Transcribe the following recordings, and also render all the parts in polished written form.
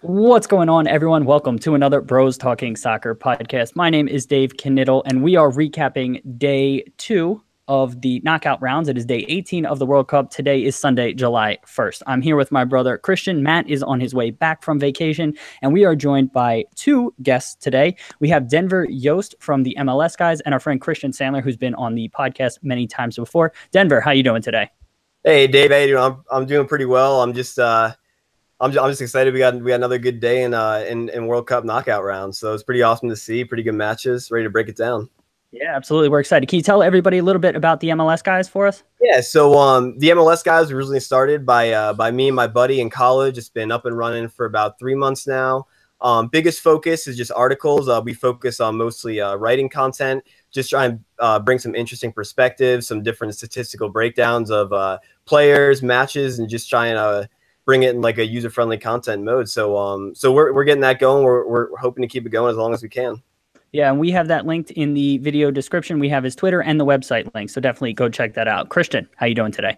What's going on, everyone? Welcome to another Bros Talking Soccer podcast. My name is Dave Knittel, and we are recapping day 2 of the knockout rounds. It is day 18 of the World Cup. Today is Sunday, July 1st. I'm here with my brother, Christian. Matt is on his way back from vacation, and we are joined by 2 guests today. We have Denver Yost from the MLS guys and our friend Christian Sandler, who's been on the podcast many times before. Denver, how you doing today? Hey, Dave, how you doing? I'm doing pretty well. I'm just excited. We got another good day in World Cup knockout rounds. So it's pretty awesome to see. Pretty good matches. Ready to break it down. Yeah, absolutely. We're excited. Can you tell everybody a little bit about the MLS guys for us? Yeah. So the MLS guys were originally started by me and my buddy in college. It's been up and running for about 3 months now. Biggest focus is just articles. We focus on mostly writing content. Just try and bring some interesting perspectives, some different statistical breakdowns of players, matches, and just try and bring it in like a user-friendly content mode. So we're getting that going. We're hoping to keep it going as long as we can. Yeah, and we have that linked in the video description. We have his Twitter and the website link, so definitely go check that out. Christian, how you doing today?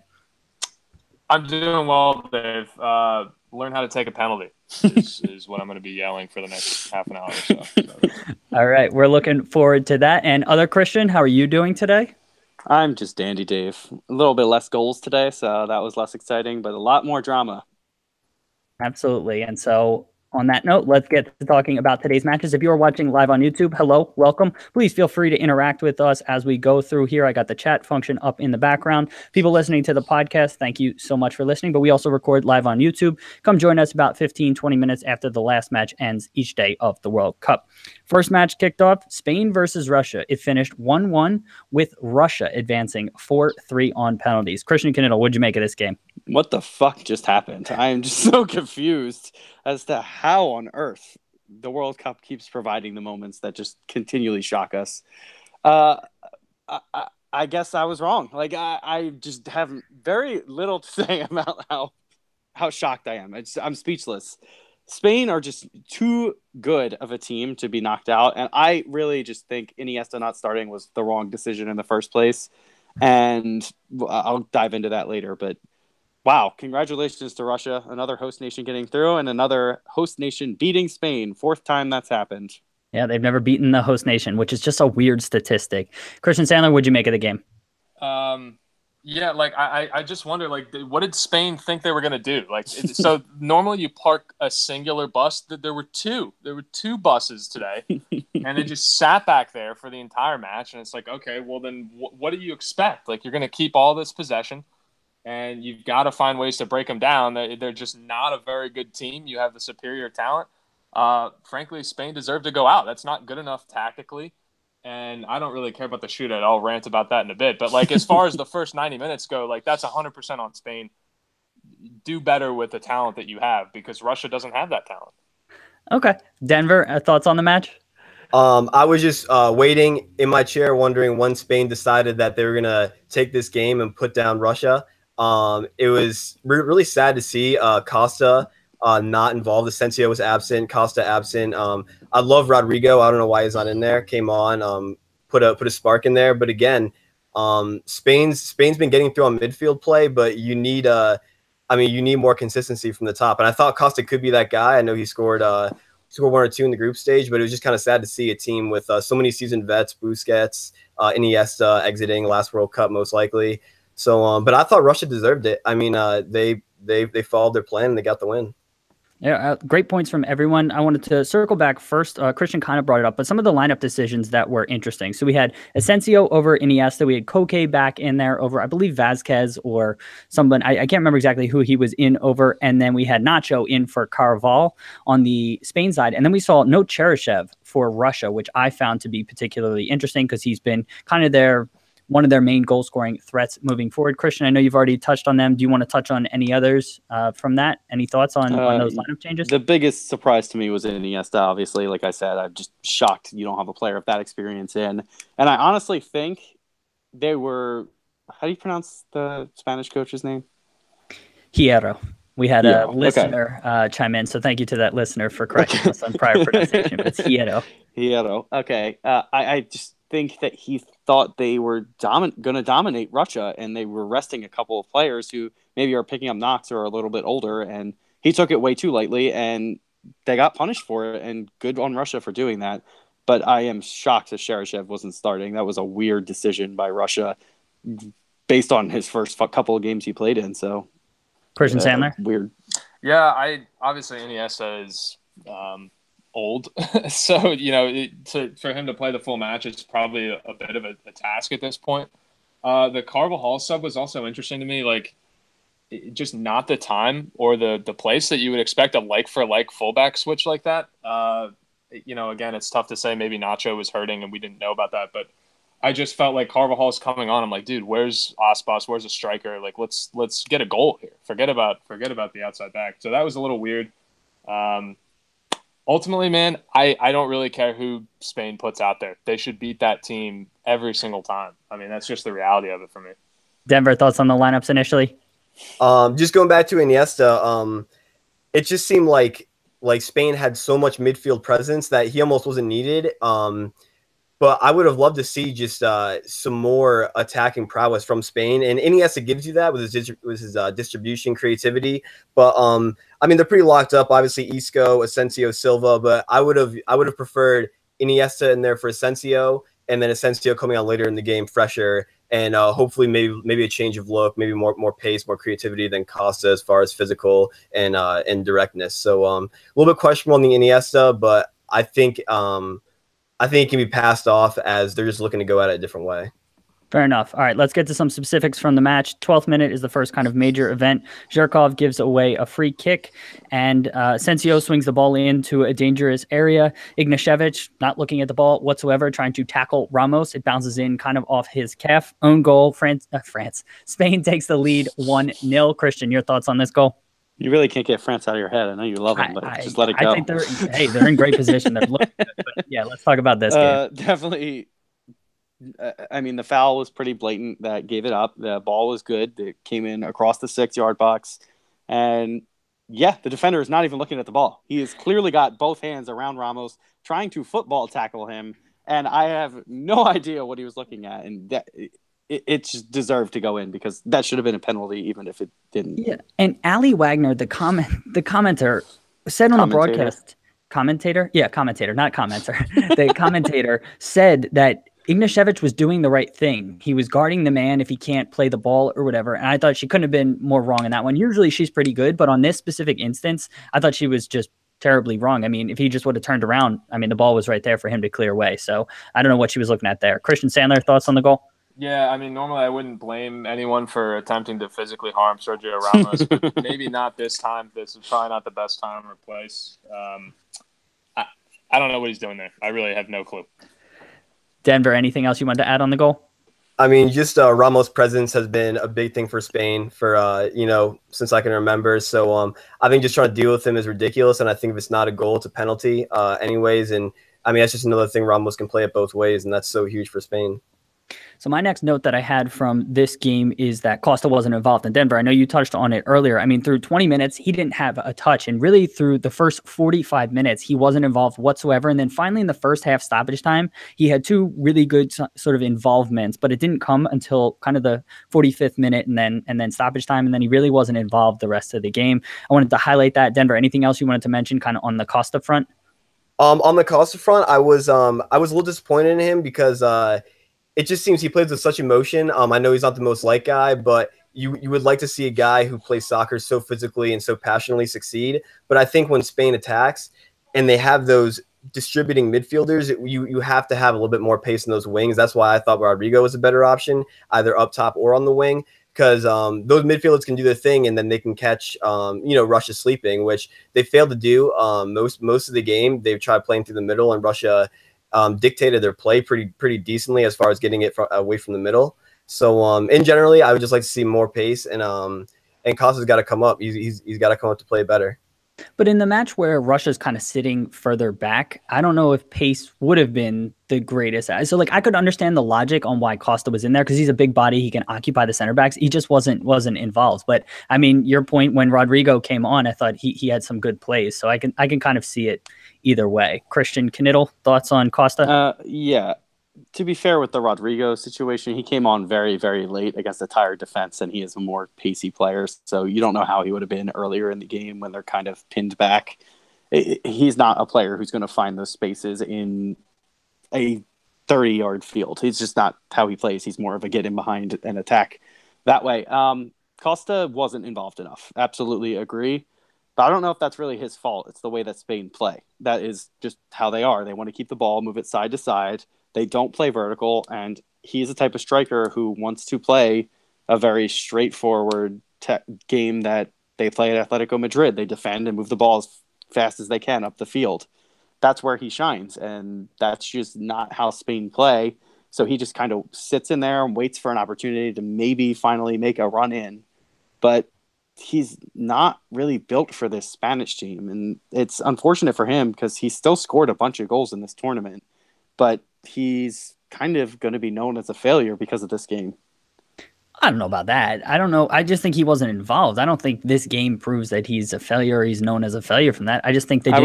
I'm doing well, Dave. Learn how to take a penalty is what I'm going to be yelling for the next half an hour or so. All right, we're looking forward to that. And other Christian, how are you doing today? I'm just dandy, Dave. A little bit less goals today, so that was less exciting, but a lot more drama. Absolutely. And so on that note, let's get to talking about today's matches. If you are watching live on YouTube, hello, welcome. Please feel free to interact with us as we go through here. I got the chat function up in the background. People listening to the podcast, thank you so much for listening. But we also record live on YouTube. Come join us about 15, 20 minutes after the last match ends each day of the World Cup. First match kicked off, Spain versus Russia. It finished 1-1 with Russia advancing 4-3 on penalties. Christian Knittel, what'd you make of this game? What the fuck just happened? I am just so confused as to how on earth the World Cup keeps providing the moments that just continually shock us. I guess I was wrong. Like I just have very little to say about how shocked I am. I'm speechless. Spain are just too good of a team to be knocked out, and I really just think Iniesta not starting was the wrong decision in the first place. And I'll dive into that later, but. Wow, congratulations to Russia, another host nation getting through and another host nation beating Spain. 4th time that's happened. Yeah, they've never beaten the host nation, which is just a weird statistic. Christian Sandler, what'd you make of the game? Yeah, like I just wonder, like, what did Spain think they were going to do? Like, so normally you park a singular bus. There were two buses today, and they just sat back there for the entire match. And it's like, okay, well then what do you expect? Like, you're going to keep all this possession. And you've got to find ways to break them down. They're just not a very good team. You have the superior talent. Frankly, Spain deserved to go out. That's not good enough tactically. And I don't really care about the shootout. I'll rant about that in a bit. But, like, as far as the first 90 minutes go, like, that's 100% on Spain. Do better with the talent that you have because Russia doesn't have that talent. Okay. Denver, thoughts on the match? I was just waiting in my chair wondering when Spain decided that they were going to take this game and put down Russia. It was really sad to see Costa not involved. Asensio was absent, Costa absent. I love Rodrigo. I don't know why he's not in there. Came on, put a spark in there. But again, Spain's been getting through on midfield play, but you need you need more consistency from the top. And I thought Costa could be that guy. I know he scored 1 or 2 in the group stage, but it was just kind of sad to see a team with so many seasoned vets, Busquets, Iniesta exiting last World Cup most likely. So, but I thought Russia deserved it. I mean, they followed their plan and they got the win. Yeah, great points from everyone. I wanted to circle back first. Christian kind of brought it up, but some of the lineup decisions that were interesting. So we had Asensio over Iniesta. We had Koke back in there over, I believe, Vazquez or someone. I can't remember exactly who he was in over. And then we had Nacho in for Carval on the Spain side. And then we saw no Cheryshev for Russia, which I found to be particularly interesting because he's been kind of one of their main goal-scoring threats moving forward. Christian, I know you've already touched on them. Do you want to touch on any others from that? Any thoughts on those lineup changes? The biggest surprise to me was Iniesta, obviously. Like I said, I'm just shocked you don't have a player of that experience in. And I honestly think they were – how do you pronounce the Spanish coach's name? Hierro. We had a listener chime in, so thank you to that listener for correcting us on prior pronunciation. But it's Hierro. Hierro. Okay. I just think that he thought they were going to dominate Russia, and they were resting a couple of players who maybe are picking up knocks or are a little bit older, and he took it way too lightly, and they got punished for it, and good on Russia for doing that. But I am shocked that Cheryshev wasn't starting. That was a weird decision by Russia based on his first couple of games he played in. So Christian Sandler? Weird. Yeah, I obviously Iniesta is old, so for him to play the full match is probably a bit of a task at this point. The Carvajal sub was also interesting to me, like just not the time or the place that you would expect a like for like fullback switch like that. Again, it's tough to say. Maybe Nacho was hurting and we didn't know about that, but I just felt like Carvajal's coming on. I'm like, dude, where's Aspas? Where's a striker? Like, let's get a goal here. Forget about the outside back. So that was a little weird. Ultimately, man, I don't really care who Spain puts out there. They should beat that team every single time. I mean, that's just the reality of it for me. Denver, thoughts on the lineups initially? Just going back to Iniesta, it just seemed like Spain had so much midfield presence that he almost wasn't needed. But I would have loved to see just some more attacking prowess from Spain, and Iniesta gives you that with his distribution, creativity. But I mean, they're pretty locked up. Obviously, Isco, Asensio, Silva. But I would have preferred Iniesta in there for Asensio, and then Asensio coming on later in the game, fresher, and hopefully maybe a change of look, maybe more pace, more creativity than Costa as far as physical and directness. So a little bit questionable on the Iniesta, but I think it can be passed off as they're just looking to go at it a different way. Fair enough. All right, let's get to some specifics from the match. 12th minute is the first kind of major event. Zhirkov gives away a free kick, and Asensio swings the ball into a dangerous area. Ignashevich, not looking at the ball whatsoever, trying to tackle Ramos. It bounces in kind of off his calf. Own goal, Spain takes the lead 1-0. Christian, your thoughts on this goal? You really can't get France out of your head. I know you love them, but just let it go. I think they're in great position. They're looking good, but yeah, let's talk about this game. Definitely. I mean, the foul was pretty blatant that gave it up. The ball was good. It came in across the 6-yard box. And yeah, the defender is not even looking at the ball. He has clearly got both hands around Ramos, trying to football tackle him. And I have no idea what he was looking at. And that it just deserved to go in because that should have been a penalty, even if it didn't. Yeah. And Ali Wagner, the commenter, said on the broadcast, commentator, not commenter. The commentator said that Ignashevich was doing the right thing. He was guarding the man if he can't play the ball or whatever. And I thought she couldn't have been more wrong in that one. Usually she's pretty good, but on this specific instance, I thought she was just terribly wrong. I mean, if he just would have turned around, I mean, the ball was right there for him to clear away. So I don't know what she was looking at there. Christian Sandler, thoughts on the goal? Yeah, I mean, normally I wouldn't blame anyone for attempting to physically harm Sergio Ramos, but maybe not this time. This is probably not the best time or place. I don't know what he's doing there. I really have no clue. Denver, anything else you wanted to add on the goal? I mean, just Ramos' presence has been a big thing for Spain for, since I can remember. So I think just trying to deal with him is ridiculous. And I think if it's not a goal, it's a penalty anyways. And I mean, that's just another thing Ramos can play it both ways. And that's so huge for Spain. So my next note that I had from this game is that Costa wasn't involved in Denver. I know you touched on it earlier. I mean, through 20 minutes, he didn't have a touch. And really through the first 45 minutes, he wasn't involved whatsoever. And then finally in the first half stoppage time, he had two really good sort of involvements, but it didn't come until kind of the 45th minute and then stoppage time. And then he really wasn't involved the rest of the game. I wanted to highlight that. Denver, anything else you wanted to mention kind of on the Costa front? On the Costa front, I was a little disappointed in him because it just seems he plays with such emotion. I know he's not the most liked guy, but you would like to see a guy who plays soccer so physically and so passionately succeed. But I think when Spain attacks and they have those distributing midfielders, you have to have a little bit more pace in those wings. That's why I thought Rodrigo was a better option, either up top or on the wing, because those midfielders can do their thing and then they can catch, Russia sleeping, which they failed to do most of the game. They've tried playing through the middle, and Russia dictated their play pretty decently as far as getting it away from the middle. So in generally, I would just like to see more pace, and Costa's got to come up. He's got to come up to play better. But in the match where Russia's kind of sitting further back, I don't know if pace would have been the greatest. So I could understand the logic on why Costa was in there because he's a big body. He can occupy the center backs. He just wasn't involved. But I mean, your point when Rodrigo came on, I thought he had some good plays. So I can kind of see it either way. Christian Knittel, thoughts on Costa? Yeah. To be fair with the Rodrigo situation, he came on very, very late against a tired defense, and he is a more pacey player. So you don't know how he would have been earlier in the game when they're kind of pinned back. he's not a player who's going to find those spaces in a 30-yard field. He's just not how he plays. He's more of a get in behind and attack that way. Costa wasn't involved enough. Absolutely agree. But I don't know if that's really his fault. It's the way that Spain play. That is just how they are. They want to keep the ball, move it side to side. They don't play vertical, and he's the type of striker who wants to play a very straightforward game that they play at Atletico Madrid. They defend and move the ball as fast as they can up the field. That's where he shines, and that's just not how Spain play. So he just kind of sits in there and waits for an opportunity to maybe finally make a run in. But he's not really built for this Spanish team, and it's unfortunate for him because he still scored a bunch of goals in this tournament, but he's kind of going to be known as a failure because of this game. I don't know about that. I don't know. I just think he wasn't involved. I don't think this game proves that he's a failure or he's known as a failure from that. I just think they didn't.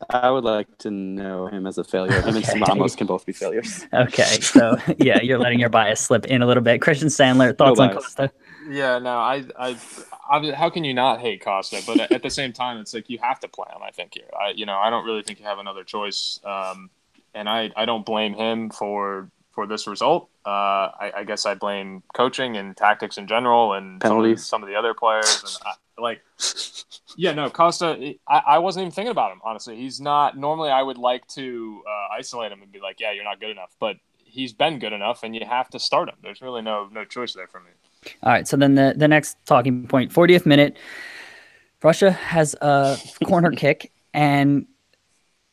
I would like to know him as a failure. Him and Ramos can both be failures. Okay, so yeah, you're letting your bias slip in a little bit. Christian Sandler, thoughts on Costa? Yeah, no, I how can you not hate Costa? But at the same time, it's like you have to play him. I think here, I don't really think you have another choice. And I don't blame him for this result. I guess I blame coaching and tactics in general and penalties. Some of the other players. And Costa, I wasn't even thinking about him, honestly. He's not – normally I would like to isolate him and be like, yeah, you're not good enough. But he's been good enough, and you have to start him. There's really no choice there for me. All right, so then the next talking point, 40th minute, Russia has a corner kick, and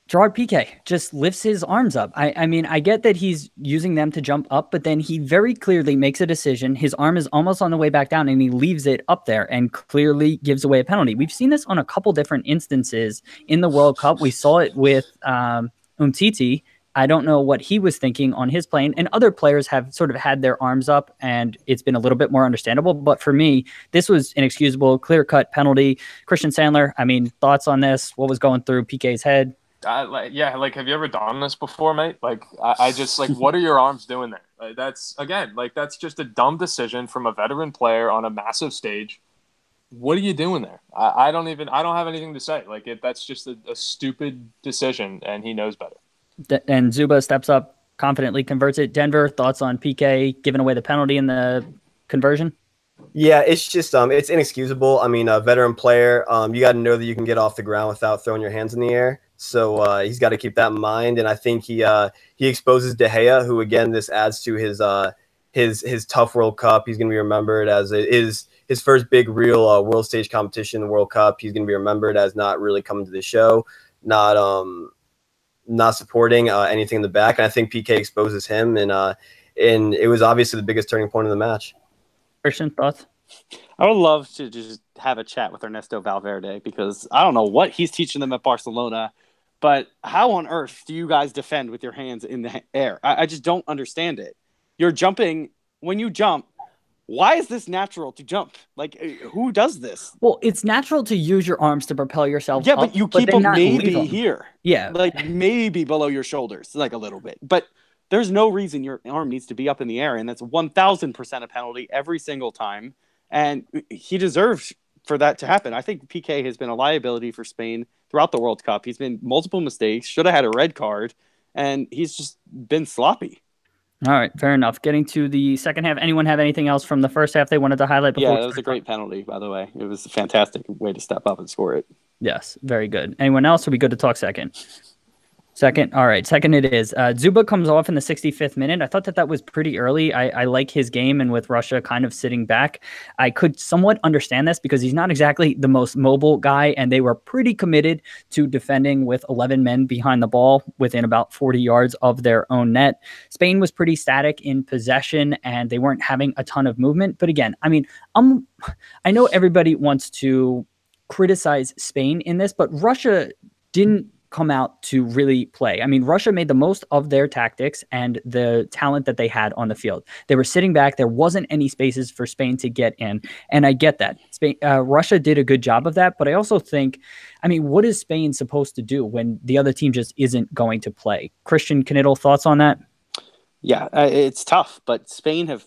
Gerard Piqué just lifts his arms up. I mean, I get that he's using them to jump up, but then he very clearly makes a decision. His arm is almost on the way back down, and he leaves it up there and clearly gives away a penalty. We've seen this on a couple different instances in the World Cup. We saw it with Umtiti. I don't know what he was thinking on his plane, and other players have sort of had their arms up, and it's been a little bit more understandable. But for me, this was inexcusable, clear-cut penalty. Christian Sandler, I mean, thoughts on this? What was going through Piqué's head? Have you ever done this before, mate? I just what are your arms doing there? That's just a dumb decision from a veteran player on a massive stage. What are you doing there? I don't have anything to say. That's just a stupid decision, and he knows better. And Zuba steps up, confidently converts it. Denver, thoughts on Piqué giving away the penalty in the conversion? Yeah, it's just it's inexcusable. I mean, a veteran player, you got to know that you can get off the ground without throwing your hands in the air. So he's got to keep that in mind. And I think he exposes De Gea, who again this adds to his tough World Cup. He's going to be remembered as it is his first big real world stage competition, the World Cup. He's going to be remembered as not really coming to the show, not supporting anything in the back. And I think Piqué exposes him, and it was obviously the biggest turning point of the match. Christian, thoughts? I would love to just have a chat with Ernesto Valverde because I don't know what he's teaching them at Barcelona, but how on earth do you guys defend with your hands in the air? I just don't understand it. You're jumping. When you jump, why is this natural to jump? Who does this? Well, it's natural to use your arms to propel yourself up, but you keep them maybe here. Yeah. Maybe below your shoulders, a little bit. But there's no reason your arm needs to be up in the air, and that's 1,000% a penalty every single time. And he deserves for that to happen. I think Piqué has been a liability for Spain throughout the World Cup. He's made multiple mistakes, should have had a red card, and he's just been sloppy. All right, fair enough. Getting to the second half, anyone have anything else from the first half they wanted to highlight before? Yeah, that was a great penalty, by the way. It was a fantastic way to step up and score it. Yes, very good. Anyone else? Are we good to talk second? Second. All right. Second it is. Zuba comes off in the 65th minute. I thought that was pretty early. I like his game, and with Russia kind of sitting back, I could somewhat understand this because he's not exactly the most mobile guy, and they were pretty committed to defending with 11 men behind the ball within about 40 yards of their own net. Spain was pretty static in possession, and they weren't having a ton of movement. But again, I mean, I know everybody wants to criticize Spain in this, but Russia didn't come out to really play. I mean, Russia made the most of their tactics and the talent that they had on the field. They were sitting back. There wasn't any spaces for Spain to get in. And I get that. Russia did a good job of that. But I also think, I mean, what is Spain supposed to do when the other team just isn't going to play? Christian Knittel, thoughts on that? Yeah, it's tough. But Spain have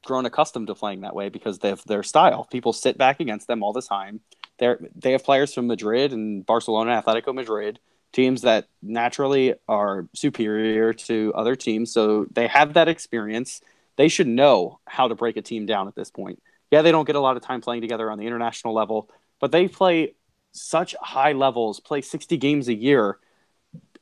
grown accustomed to playing that way because they have their style. People sit back against them all the time. They have players from Madrid and Barcelona, Atletico Madrid, teams that naturally are superior to other teams. So they have that experience. They should know how to break a team down at this point. Yeah, they don't get a lot of time playing together on the international level, but they play such high levels, play 60 games a year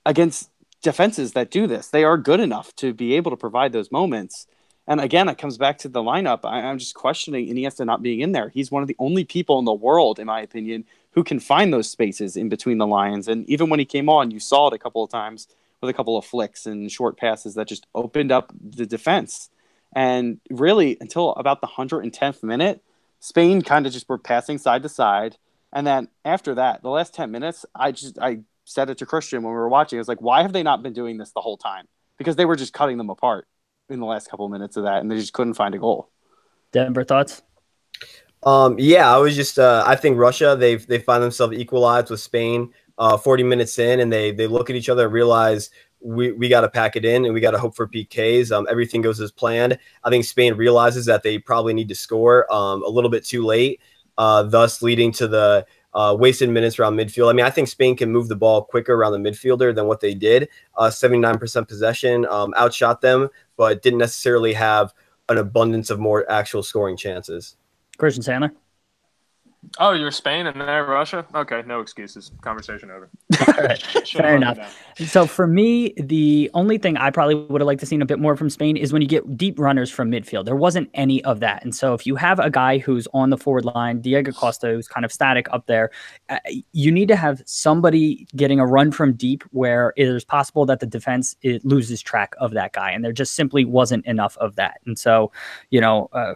against defenses that do this. They are good enough to be able to provide those moments. And again, it comes back to the lineup. I'm just questioning Iniesta not being in there. He's one of the only people in the world, in my opinion, who can find those spaces in between the lines. And even when he came on, you saw it a couple of times with a couple of flicks and short passes that just opened up the defense. And really, until about the 110th minute, Spain kind of just were passing side to side. And then after that, the last 10 minutes, I said it to Christian when we were watching. I was like, why have they not been doing this the whole time? Because they were just cutting them apart in the last couple of minutes of that, and they just couldn't find a goal. Denver, thoughts? Yeah, I was just I think Russia, they find themselves equalized with Spain 40 minutes in, and they look at each other and realize we got to pack it in and we got to hope for PKs. Everything goes as planned. I think Spain realizes that they probably need to score a little bit too late, thus leading to the wasted minutes around midfield. I mean, I think Spain can move the ball quicker around the midfielder than what they did. 79% possession, outshot them, but didn't necessarily have an abundance of more actual scoring chances. Christian Sandler? Oh, you're Spain and they're Russia? Okay, no excuses. Conversation over. All right. Fair enough. So for me, the only thing I probably would have liked to see a bit more from Spain is when you get deep runners from midfield. There wasn't any of that. And so if you have a guy who's on the forward line, Diego Costa, who's kind of static up there, you need to have somebody getting a run from deep where it is possible that the defense loses track of that guy. And there just simply wasn't enough of that. And so,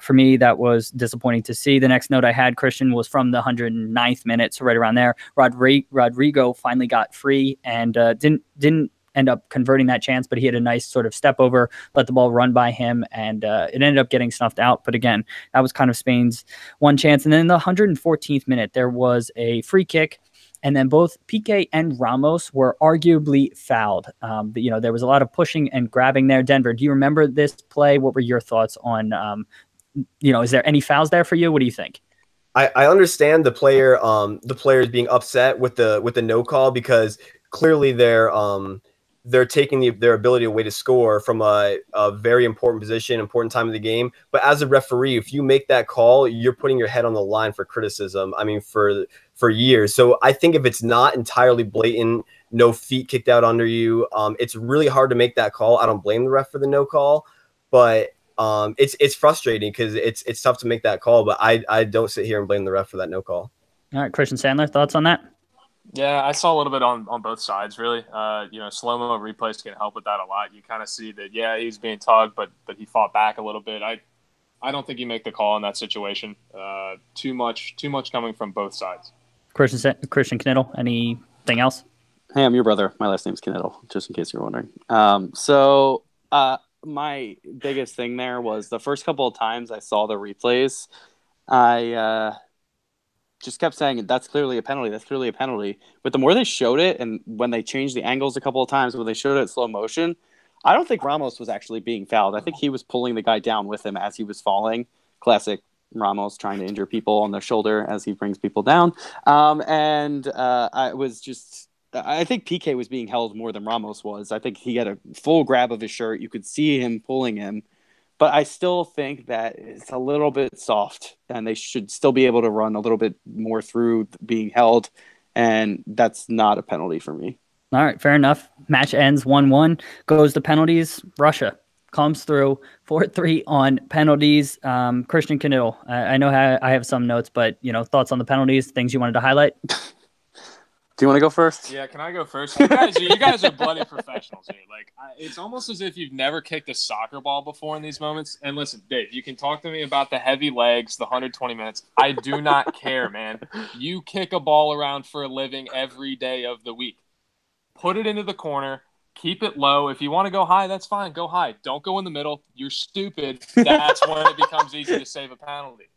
for me, that was disappointing to see. The next note I had, Christian, was from the 109th minute, so right around there. Rodrigo finally got free and didn't end up converting that chance, but he had a nice sort of step over, let the ball run by him, and it ended up getting snuffed out. But again, that was kind of Spain's one chance. And then in the 114th minute, there was a free kick, and then both Piqué and Ramos were arguably fouled. There was a lot of pushing and grabbing there. Denver, do you remember this play? What were your thoughts on, is there any fouls there for you? What do you think? I understand the players being upset with the no call, because clearly they're taking their ability away to score from a very important position, important time of the game. But as a referee, if you make that call, you're putting your head on the line for criticism. I mean, for years. So I think if it's not entirely blatant, no feet kicked out under you, it's really hard to make that call. I don't blame the ref for the no call, but it's frustrating because it's tough to make that call. But I don't sit here and blame the ref for that no call. All right, Christian Sandler, thoughts on that? Yeah, I saw a little bit on both sides, really. Slow-mo replays can help with that a lot. You kind of see that, yeah, he was being tugged, but he fought back a little bit. I don't think you make the call in that situation. Too much coming from both sides. Christian Knittel, anything else? Hey, I'm your brother. My last name's Knittel, just in case you're wondering. My biggest thing there was the first couple of times I saw the replays, I just kept saying, that's clearly a penalty. That's clearly a penalty. But the more they showed it, and when they changed the angles a couple of times, when they showed it in slow motion, I don't think Ramos was actually being fouled. I think he was pulling the guy down with him as he was falling. Classic Ramos trying to injure people on their shoulder as he brings people down. I think Piqué was being held more than Ramos was. I think he had a full grab of his shirt. You could see him pulling him. But I still think that it's a little bit soft, and they should still be able to run a little bit more through being held, and that's not a penalty for me. All right, fair enough. Match ends 1-1, goes to penalties. Russia comes through 4-3 on penalties. Christian Knittel, I know I have some notes, but thoughts on the penalties, things you wanted to highlight? Do you want to go first? Yeah, can I go first? You guys are bloody professionals here. It's almost as if you've never kicked a soccer ball before in these moments. And listen, Dave, you can talk to me about the heavy legs, the 120 minutes. I do not care, man. You kick a ball around for a living every day of the week. Put it into the corner. Keep it low. If you want to go high, that's fine. Go high. Don't go in the middle. You're stupid. That's when it becomes easy to save a penalty.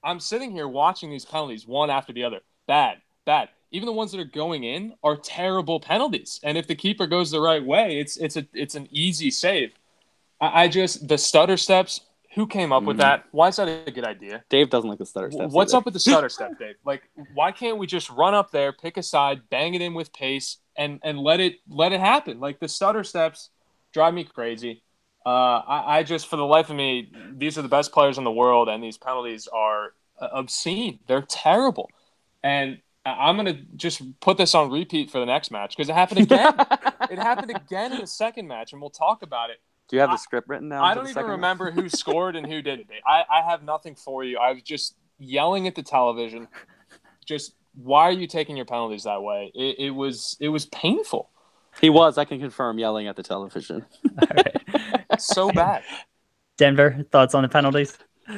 I'm sitting here watching these penalties one after the other. Bad. Even the ones that are going in are terrible penalties. And if the keeper goes the right way, it's an easy save. The stutter steps, Who came up with that? Why is that a good idea? Dave doesn't like the stutter steps. What's up with the stutter step, Dave? Like, why can't we just run up there, pick a side, bang it in with pace, and let it happen? Like, the stutter steps drive me crazy. I just, for the life of me, these are the best players in the world, and these penalties are obscene. They're terrible. And I'm going to just put this on repeat for the next match because it happened again. It happened again in the second match, and we'll talk about it. Do you have the script written down? I don't even remember who scored and who didn't. I have nothing for you. I was just yelling at the television. Just, why are you taking your penalties that way? It was painful. He was, I can confirm, yelling at the television. All right. So bad. Denver, thoughts on the penalties?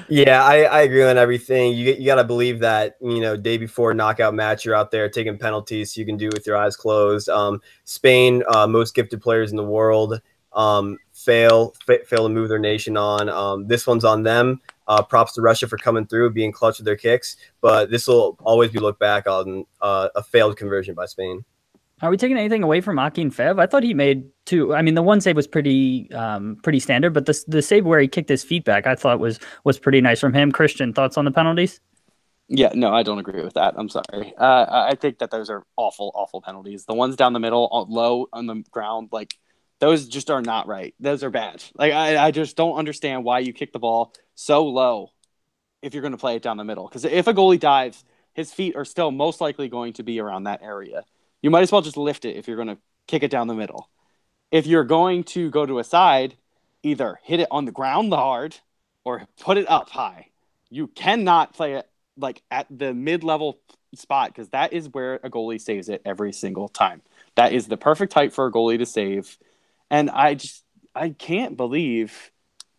Yeah, I agree on everything. You got to believe that, day before knockout match, you're out there taking penalties so you can do it with your eyes closed. Spain, most gifted players in the world, fail to move their nation on. This one's on them. Props to Russia for coming through, being clutch with their kicks. But this will always be looked back on a failed conversion by Spain. Are we taking anything away from Akin Fev? I thought he made two. I mean, the one save was pretty standard, but the save where he kicked his feet back, I thought was pretty nice from him. Christian, thoughts on the penalties? Yeah, no, I don't agree with that. I'm sorry. I think that those are awful, awful penalties. The ones down the middle, low on the ground, like those just are not right. Those are bad. Like I just don't understand why you kick the ball so low if you're going to play it down the middle. Because if a goalie dives, his feet are still most likely going to be around that area. You might as well just lift it if you're going to kick it down the middle. If you're going to go to a side, either hit it on the ground hard or put it up high. You cannot play it like at the mid-level spot because that is where a goalie saves it every single time. That is the perfect height for a goalie to save. And I can't believe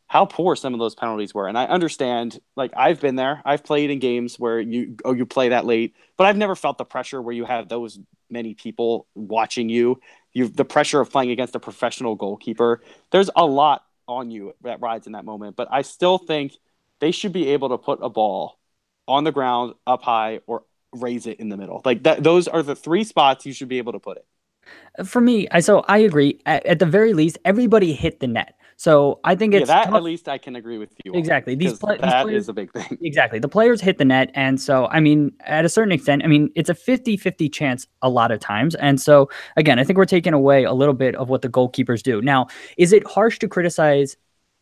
how poor some of those penalties were. And I understand, like, I've been there. I've played in games where you play that late, but I've never felt the pressure where you have those many people watching you. The pressure of playing against a professional goalkeeper. There's a lot on you that rides in that moment, but I still think they should be able to put a ball on the ground, up high, or raise it in the middle. Like that, those are the three spots you should be able to put it. For me, so I agree. At the very least, everybody hit the net. So I think it's that tough. At least I can agree with you. Exactly. These players, is a big thing. Exactly. The players hit the net. And so, I mean, at a certain extent, I mean, it's a 50-50 chance a lot of times. And so, again, I think we're taking away a little bit of what the goalkeepers do. Now, is it harsh to criticize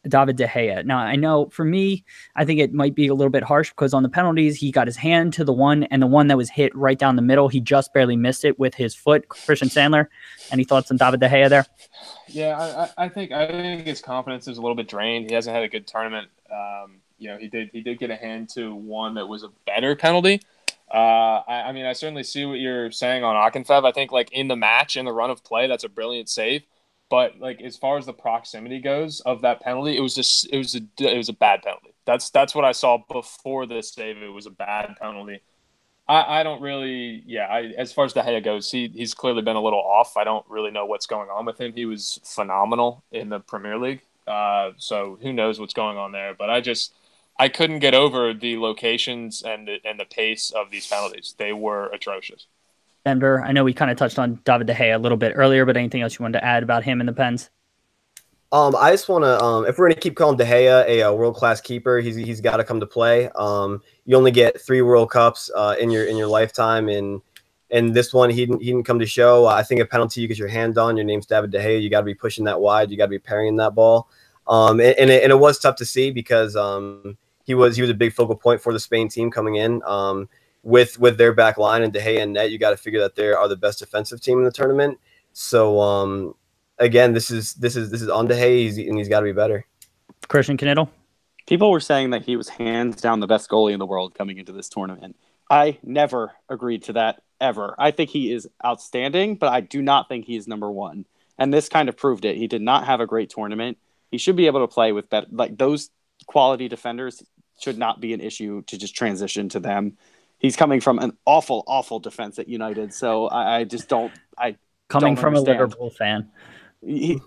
David De Gea? Now, I know for me, I think it might be a little bit harsh because on the penalties, he got his hand to the one, and the one that was hit right down the middle, he just barely missed it with his foot. Christian Sandler, any thoughts on David De Gea there? Yeah, I think his confidence is a little bit drained. He hasn't had a good tournament. He did get a hand to one that was a better penalty. I mean, I certainly see what you're saying on Akinfev. I think like in the match, in the run of play, that's a brilliant save. But like as far as the proximity goes of that penalty, it was a bad penalty. That's what I saw before this save. It was a bad penalty. I don't really, as far as De Gea goes, he's clearly been a little off. I don't really know what's going on with him. He was phenomenal in the Premier League. So who knows what's going on there? But I couldn't get over the locations and the pace of these penalties. They were atrocious. Denver, I know we kind of touched on David De Gea a little bit earlier, but anything else you wanted to add about him and the Pens? I just want to, if we're going to keep calling De Gea a world-class keeper, he's got to come to play. You only get 3 World Cups in your lifetime, and this one he didn't come to show. I think a penalty you get your hand on, your name's David De Gea, you got to be pushing that wide, you got to be parrying that ball. And it was tough to see because he was a big focal point for the Spain team coming in. With their back line and De Gea and net, you got to figure that they are the best defensive team in the tournament. So again, this is on De Gea, and he's got to be better. Christian Knittel? People were saying that he was hands down the best goalie in the world coming into this tournament. I never agreed to that ever. I think he is outstanding, but I do not think he is number one. And this kind of proved it. He did not have a great tournament. He should be able to play with better, like those quality defenders should not be an issue to just transition to them. He's coming from an awful, awful defense at United. So I just don't. Coming from understand. A Liverpool fan.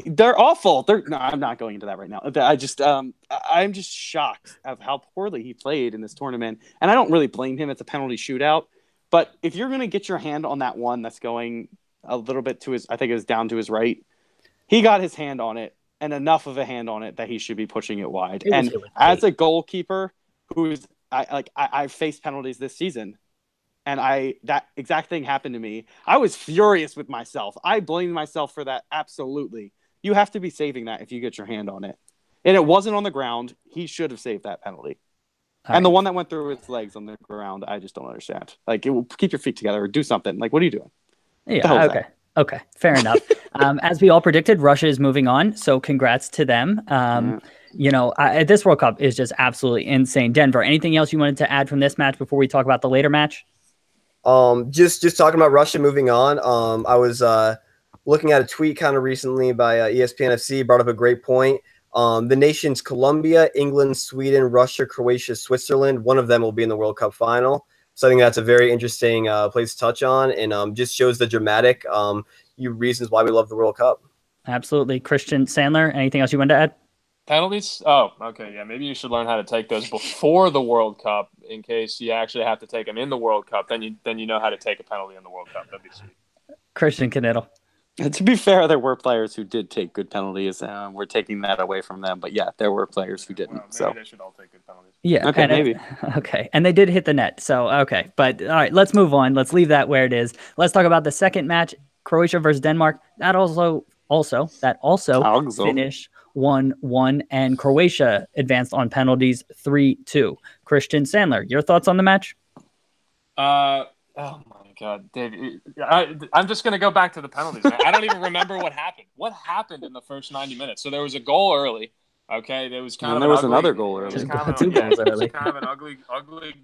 They're awful. No, I'm not going into that right now. I'm just shocked of how poorly he played in this tournament. And I don't really blame him. It's a penalty shootout. But if you're going to get your hand on that one that's going a little bit to his, I think it was down to his right, he got his hand on it and enough of a hand on it that he should be pushing it wide. It was As a goalkeeper I've faced penalties this season, and that exact thing happened to me. I was furious with myself. I blamed myself for that. Absolutely. You have to be saving that if you get your hand on it. And it wasn't on the ground. He should have saved that penalty. And the one that went through his legs on the ground, I just don't understand. Like, keep your feet together or do something. Like, what are you doing? Yeah, okay. Okay, fair enough. As we all predicted, Russia is moving on, so congrats to them. You know, this World Cup is just absolutely insane. Denver, anything else you wanted to add from this match before we talk about the later match? Just talking about Russia moving on. I was looking at a tweet kind of recently by ESPN FC, brought up a great point. The nations Colombia, England, Sweden, Russia, Croatia, Switzerland, one of them will be in the World Cup final. So I think that's a very interesting place to touch on, and just shows the dramatic reasons why we love the World Cup. Absolutely. Christian Sandler, anything else you wanted to add? Penalties? Oh, okay. Yeah, maybe you should learn how to take those before the World Cup in case you actually have to take them in the World Cup. Then you know how to take a penalty in the World Cup. That'd be sweet. Christian Knittel. To be fair, there were players who did take good penalties. We're taking that away from them. But yeah, there were players who didn't. Well, maybe they should all take good penalties. Yeah. Okay, maybe. Okay. And they did hit the net. So, okay. But all right, let's move on. Let's leave that where it is. Let's talk about the second match, Croatia versus Denmark. That also finished 1-1, and Croatia advanced on penalties 3-2. Christian Sandler, your thoughts on the match? Oh my God, Dave! I'm just gonna go back to the penalties, man. I don't even remember what happened. What happened in the first 90 minutes? So there was a goal early. Okay, there was another goal early. Two goals early. Kind of an ugly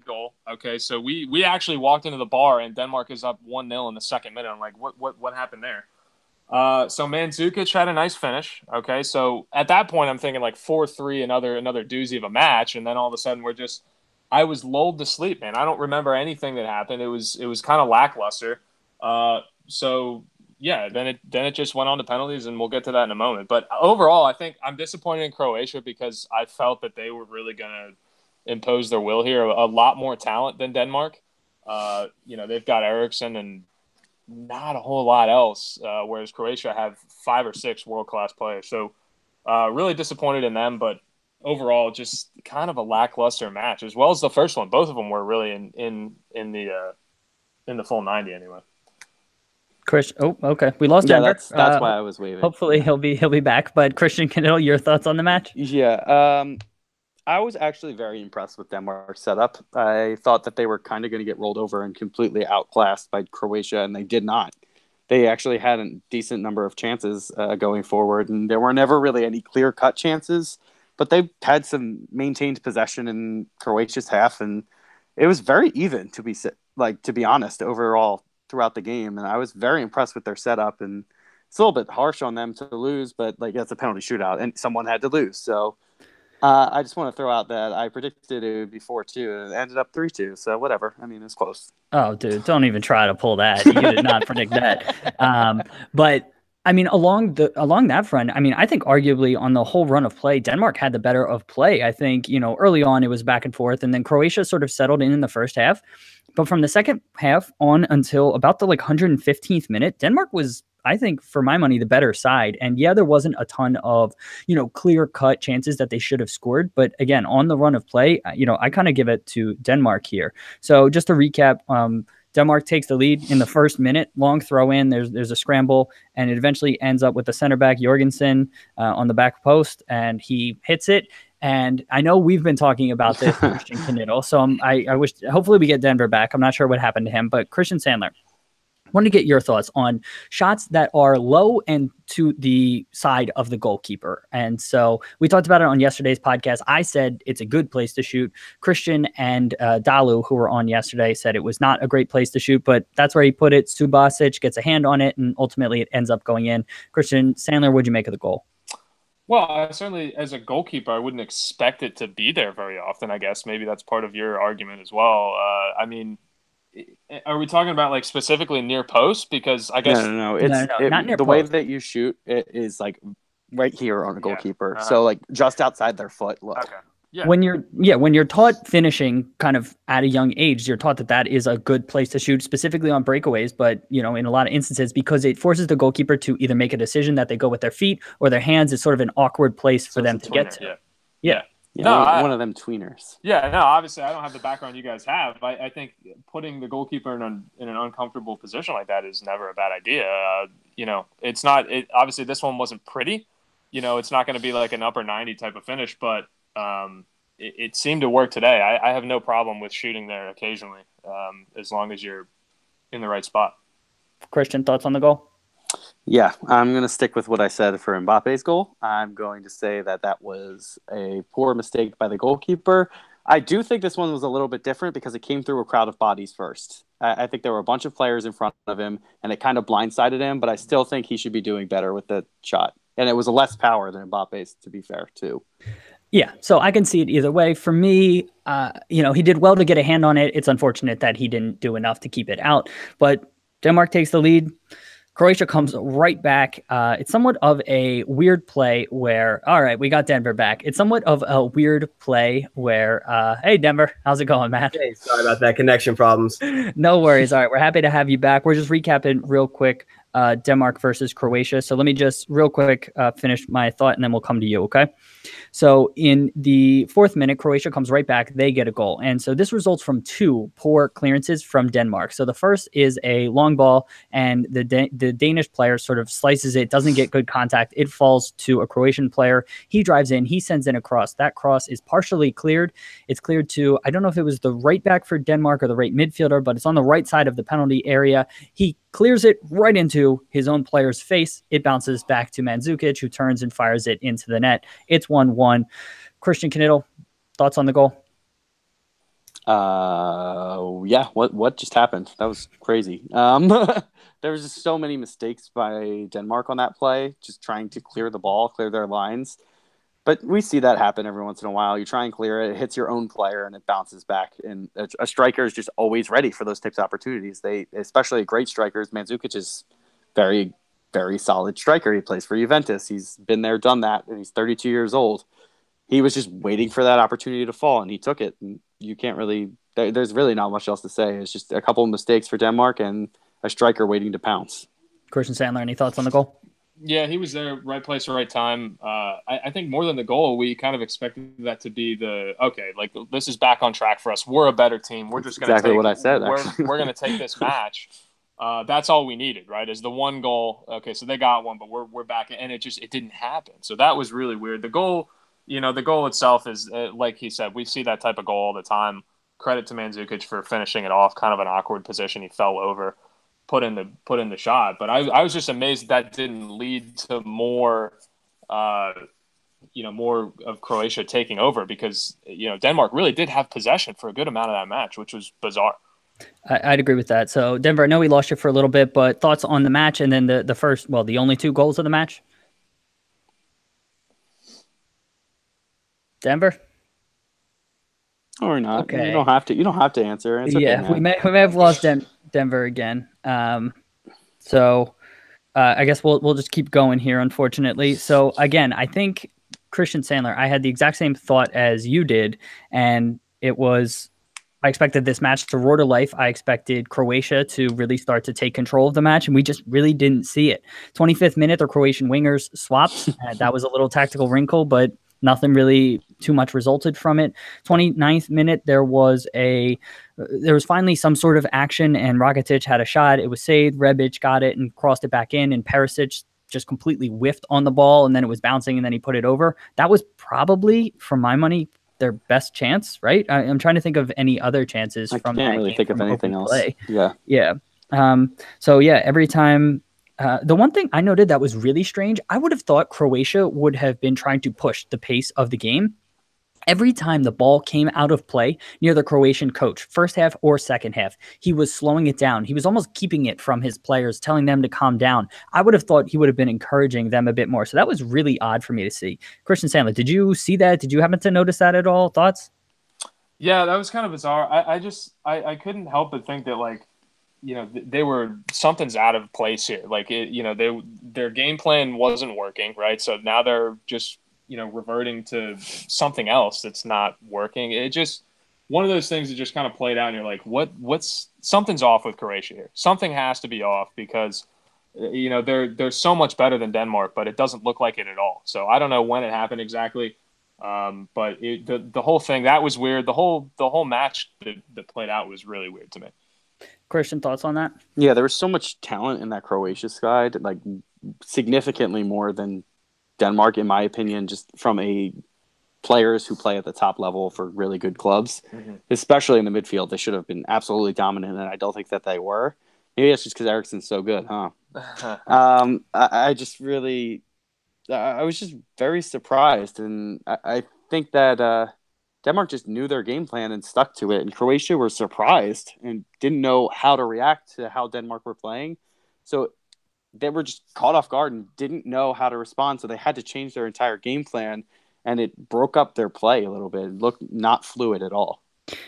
goal. Okay, so we actually walked into the bar and Denmark is up 1-0 in the second minute. I'm like, what happened there? So Mandzukic had a nice finish. Okay, so at that point I'm thinking like 4-3, another doozy of a match, and then all of a sudden I was lulled to sleep, man. I don't remember anything that happened. It was kind of lackluster. So yeah, then it just went on to penalties, and we'll get to that in a moment. But overall, I think I'm disappointed in Croatia because I felt that they were really going to impose their will here. A lot more talent than Denmark. They've got Eriksson and not a whole lot else, whereas Croatia have 5 or 6 world-class players. So really disappointed in them, but overall just kind of a lackluster match, as well as the first one. Both of them were really in the full 90 anyway. Chris, okay, we lost Denver. That's why I was waving. Hopefully he'll be back. But Christian Knittel, your thoughts on the match? Yeah, I was actually very impressed with Denmark's setup. I thought that they were kind of going to get rolled over and completely outclassed by Croatia, and they did not. They actually had a decent number of chances going forward, and there were never really any clear-cut chances. But they had some maintained possession in Croatia's half, and it was very even, to be honest, overall throughout the game. And I was very impressed with their setup. And it's a little bit harsh on them to lose, but that's a penalty shootout, and someone had to lose. So I just want to throw out that I predicted it would be 4-2, and it ended up 3-2. So whatever. I mean, it's close. Oh, dude, don't even try to pull that. You did not predict that. But I mean, along that front, I mean, I think arguably on the whole run of play, Denmark had the better of play. I think, early on it was back and forth, and then Croatia sort of settled in the first half. But from the second half on until about the 115th minute, Denmark was, I think, for my money, the better side. And yeah, there wasn't a ton of, clear-cut chances that they should have scored. But again, on the run of play, I kind of give it to Denmark here. So just to recap, Denmark takes the lead in the first minute, long throw in. There's a scramble, and it eventually ends up with the center back Jorgensen on the back post, and he hits it. And I know we've been talking about this, Christian Knittel, so I wish hopefully we get Denver back. I'm not sure what happened to him, but Christian Sandler, wanted to get your thoughts on shots that are low and to the side of the goalkeeper. And so we talked about it on yesterday's podcast. I said it's a good place to shoot. Christian and Dalu, who were on yesterday, said it was not a great place to shoot, but that's where he put it. Subasic gets a hand on it, and ultimately it ends up going in. Christian Sandler, what'd you make of the goal? Well, I certainly, as a goalkeeper, I wouldn't expect it to be there very often, I guess. Maybe that's part of your argument as well. I mean, are we talking about specifically near post? Because I guess no. It's not near the post. Way that you shoot it is right here on the goalkeeper, so just outside their foot low. Okay. Yeah. When you're taught finishing kind of at a young age, you're taught that is a good place to shoot, specifically on breakaways. But, in a lot of instances, because it forces the goalkeeper to either make a decision that they go with their feet or their hands, is sort of an awkward place for them to get to. Yeah. Yeah, one of them tweeners. Yeah, no, obviously I don't have the background you guys have. I think putting the goalkeeper in an uncomfortable position like that is never a bad idea. It's not. Obviously, this one wasn't pretty. It's not going to be like an upper 90 type of finish, but it seemed to work today. I have no problem with shooting there occasionally, as long as you're in the right spot. Christian, thoughts on the goal? Yeah, I'm going to stick with what I said for Mbappe's goal. I'm going to say that was a poor mistake by the goalkeeper. I do think this one was a little bit different because it came through a crowd of bodies first. I think there were a bunch of players in front of him, and it kind of blindsided him, but I still think he should be doing better with the shot. And it was a less power than Mbappe's, to be fair, too. Yeah, so I can see it either way. For me, he did well to get a hand on it. It's unfortunate that he didn't do enough to keep it out, but Denmark takes the lead. Croatia comes right back. It's somewhat of a weird play where, all right, we got Denver back. It's somewhat of a weird play where, hey, Denver, how's it going, man? Hey, sorry about that. Connection problems. No worries. All right, we're happy to have you back. We're just recapping real quick Denmark versus Croatia. So let me just real quick finish my thought, and then we'll come to you, okay? So in the 4th minute, Croatia comes right back. They get a goal. And so this results from 2 poor clearances from Denmark. So the first is a long ball, and the Danish player sort of slices it, doesn't get good contact. It falls to a Croatian player. He drives in. He sends in a cross. That cross is partially cleared. It's cleared to, I don't know if it was the right back for Denmark or the right midfielder, but it's on the right side of the penalty area. He clears it right into his own player's face. It bounces back to Mandzukic, who turns and fires it into the net. It's 1-1. Christian Knittel, thoughts on the goal? Yeah. What just happened? That was crazy. There was just so many mistakes by Denmark on that play, just trying to clear the ball, clear their lines. But we see that happen every once in a while. You try and clear it, it hits your own player, and it bounces back. And a striker is just always ready for those types of opportunities. Especially great strikers. Mandzukic is very, very solid striker. He plays for Juventus. He's been there, done that, and he's 32 years old. He was just waiting for that opportunity to fall, and he took it. And you can't really – there's really not much else to say. It's just a couple of mistakes for Denmark and a striker waiting to pounce. Christian Sandler, any thoughts on the goal? Yeah, he was there, right place, right time. I think more than the goal, we kind of expected that to be this is back on track for us. We're a better team. We're just going to exactly what I said. We're going to take this match. That's all we needed, right? Is the one goal. Okay, so they got one, but we're back, and it didn't happen. So that was really weird. The goal, the goal itself is like he said, we see that type of goal all the time. Credit to Mandzukic for finishing it off. Kind of an awkward position. He fell over. Put in the shot, but I was just amazed that didn't lead to more more of Croatia taking over, because Denmark really did have possession for a good amount of that match, which was bizarre. I'd agree with that. So Denver, I know we lost you for a little bit, but thoughts on the match and then the only 2 goals of the match? Denver? Or not. Okay. You don't have to answer. It's okay, yeah, man. we may have lost Denver again. So I guess we'll just keep going here, unfortunately. So again, I think Christian Sandler, I had the exact same thought as you did, and it was I expected this match to roar to life. I expected Croatia to really start to take control of the match, and we just really didn't see it. 25th minute, the Croatian wingers swapped. That was a little tactical wrinkle, but nothing really too much resulted from it. 29th minute, there was finally some sort of action, and Rakitic had a shot. It was saved. Rebic got it and crossed it back in, and Perisic just completely whiffed on the ball, and then it was bouncing, and then he put it over. That was probably, for my money, their best chance, right? I'm trying to think of any other chances from that game. I can't really think of anything else. Play. Yeah. So, every time the one thing I noted that was really strange, I would have thought Croatia would have been trying to push the pace of the game. Every time the ball came out of play near the Croatian coach, first half or second half, he was slowing it down. He was almost keeping it from his players, telling them to calm down. I would have thought he would have been encouraging them a bit more. So that was really odd for me to see. Christian Sandler, did you see that? Did you happen to notice that at all? Thoughts? Yeah, that was kind of bizarre. I couldn't help but think that, they were, something's out of place here. Their game plan wasn't working, right? So now they're just, reverting to something else that's not working. It just one of those things that just kind of played out, and you're like, what's something's off with Croatia here. Something has to be off because they're so much better than Denmark, but it doesn't look like it at all. So I don't know when it happened exactly. But the whole thing that was weird. The whole match that played out was really weird to me. Christian, thoughts on that? Yeah, there was so much talent in that Croatia side, like significantly more than Denmark, in my opinion, just from players who play at the top level for really good clubs, especially in the midfield. They should have been absolutely dominant, and I don't think that they were. Maybe it's just because Eriksen's so good, huh? I was just very surprised, and I think that Denmark just knew their game plan and stuck to it, and Croatia were surprised and didn't know how to react to how Denmark were playing. So they were just caught off guard and didn't know how to respond, so they had to change their entire game plan, and it broke up their play a little bit. It looked not fluid at all.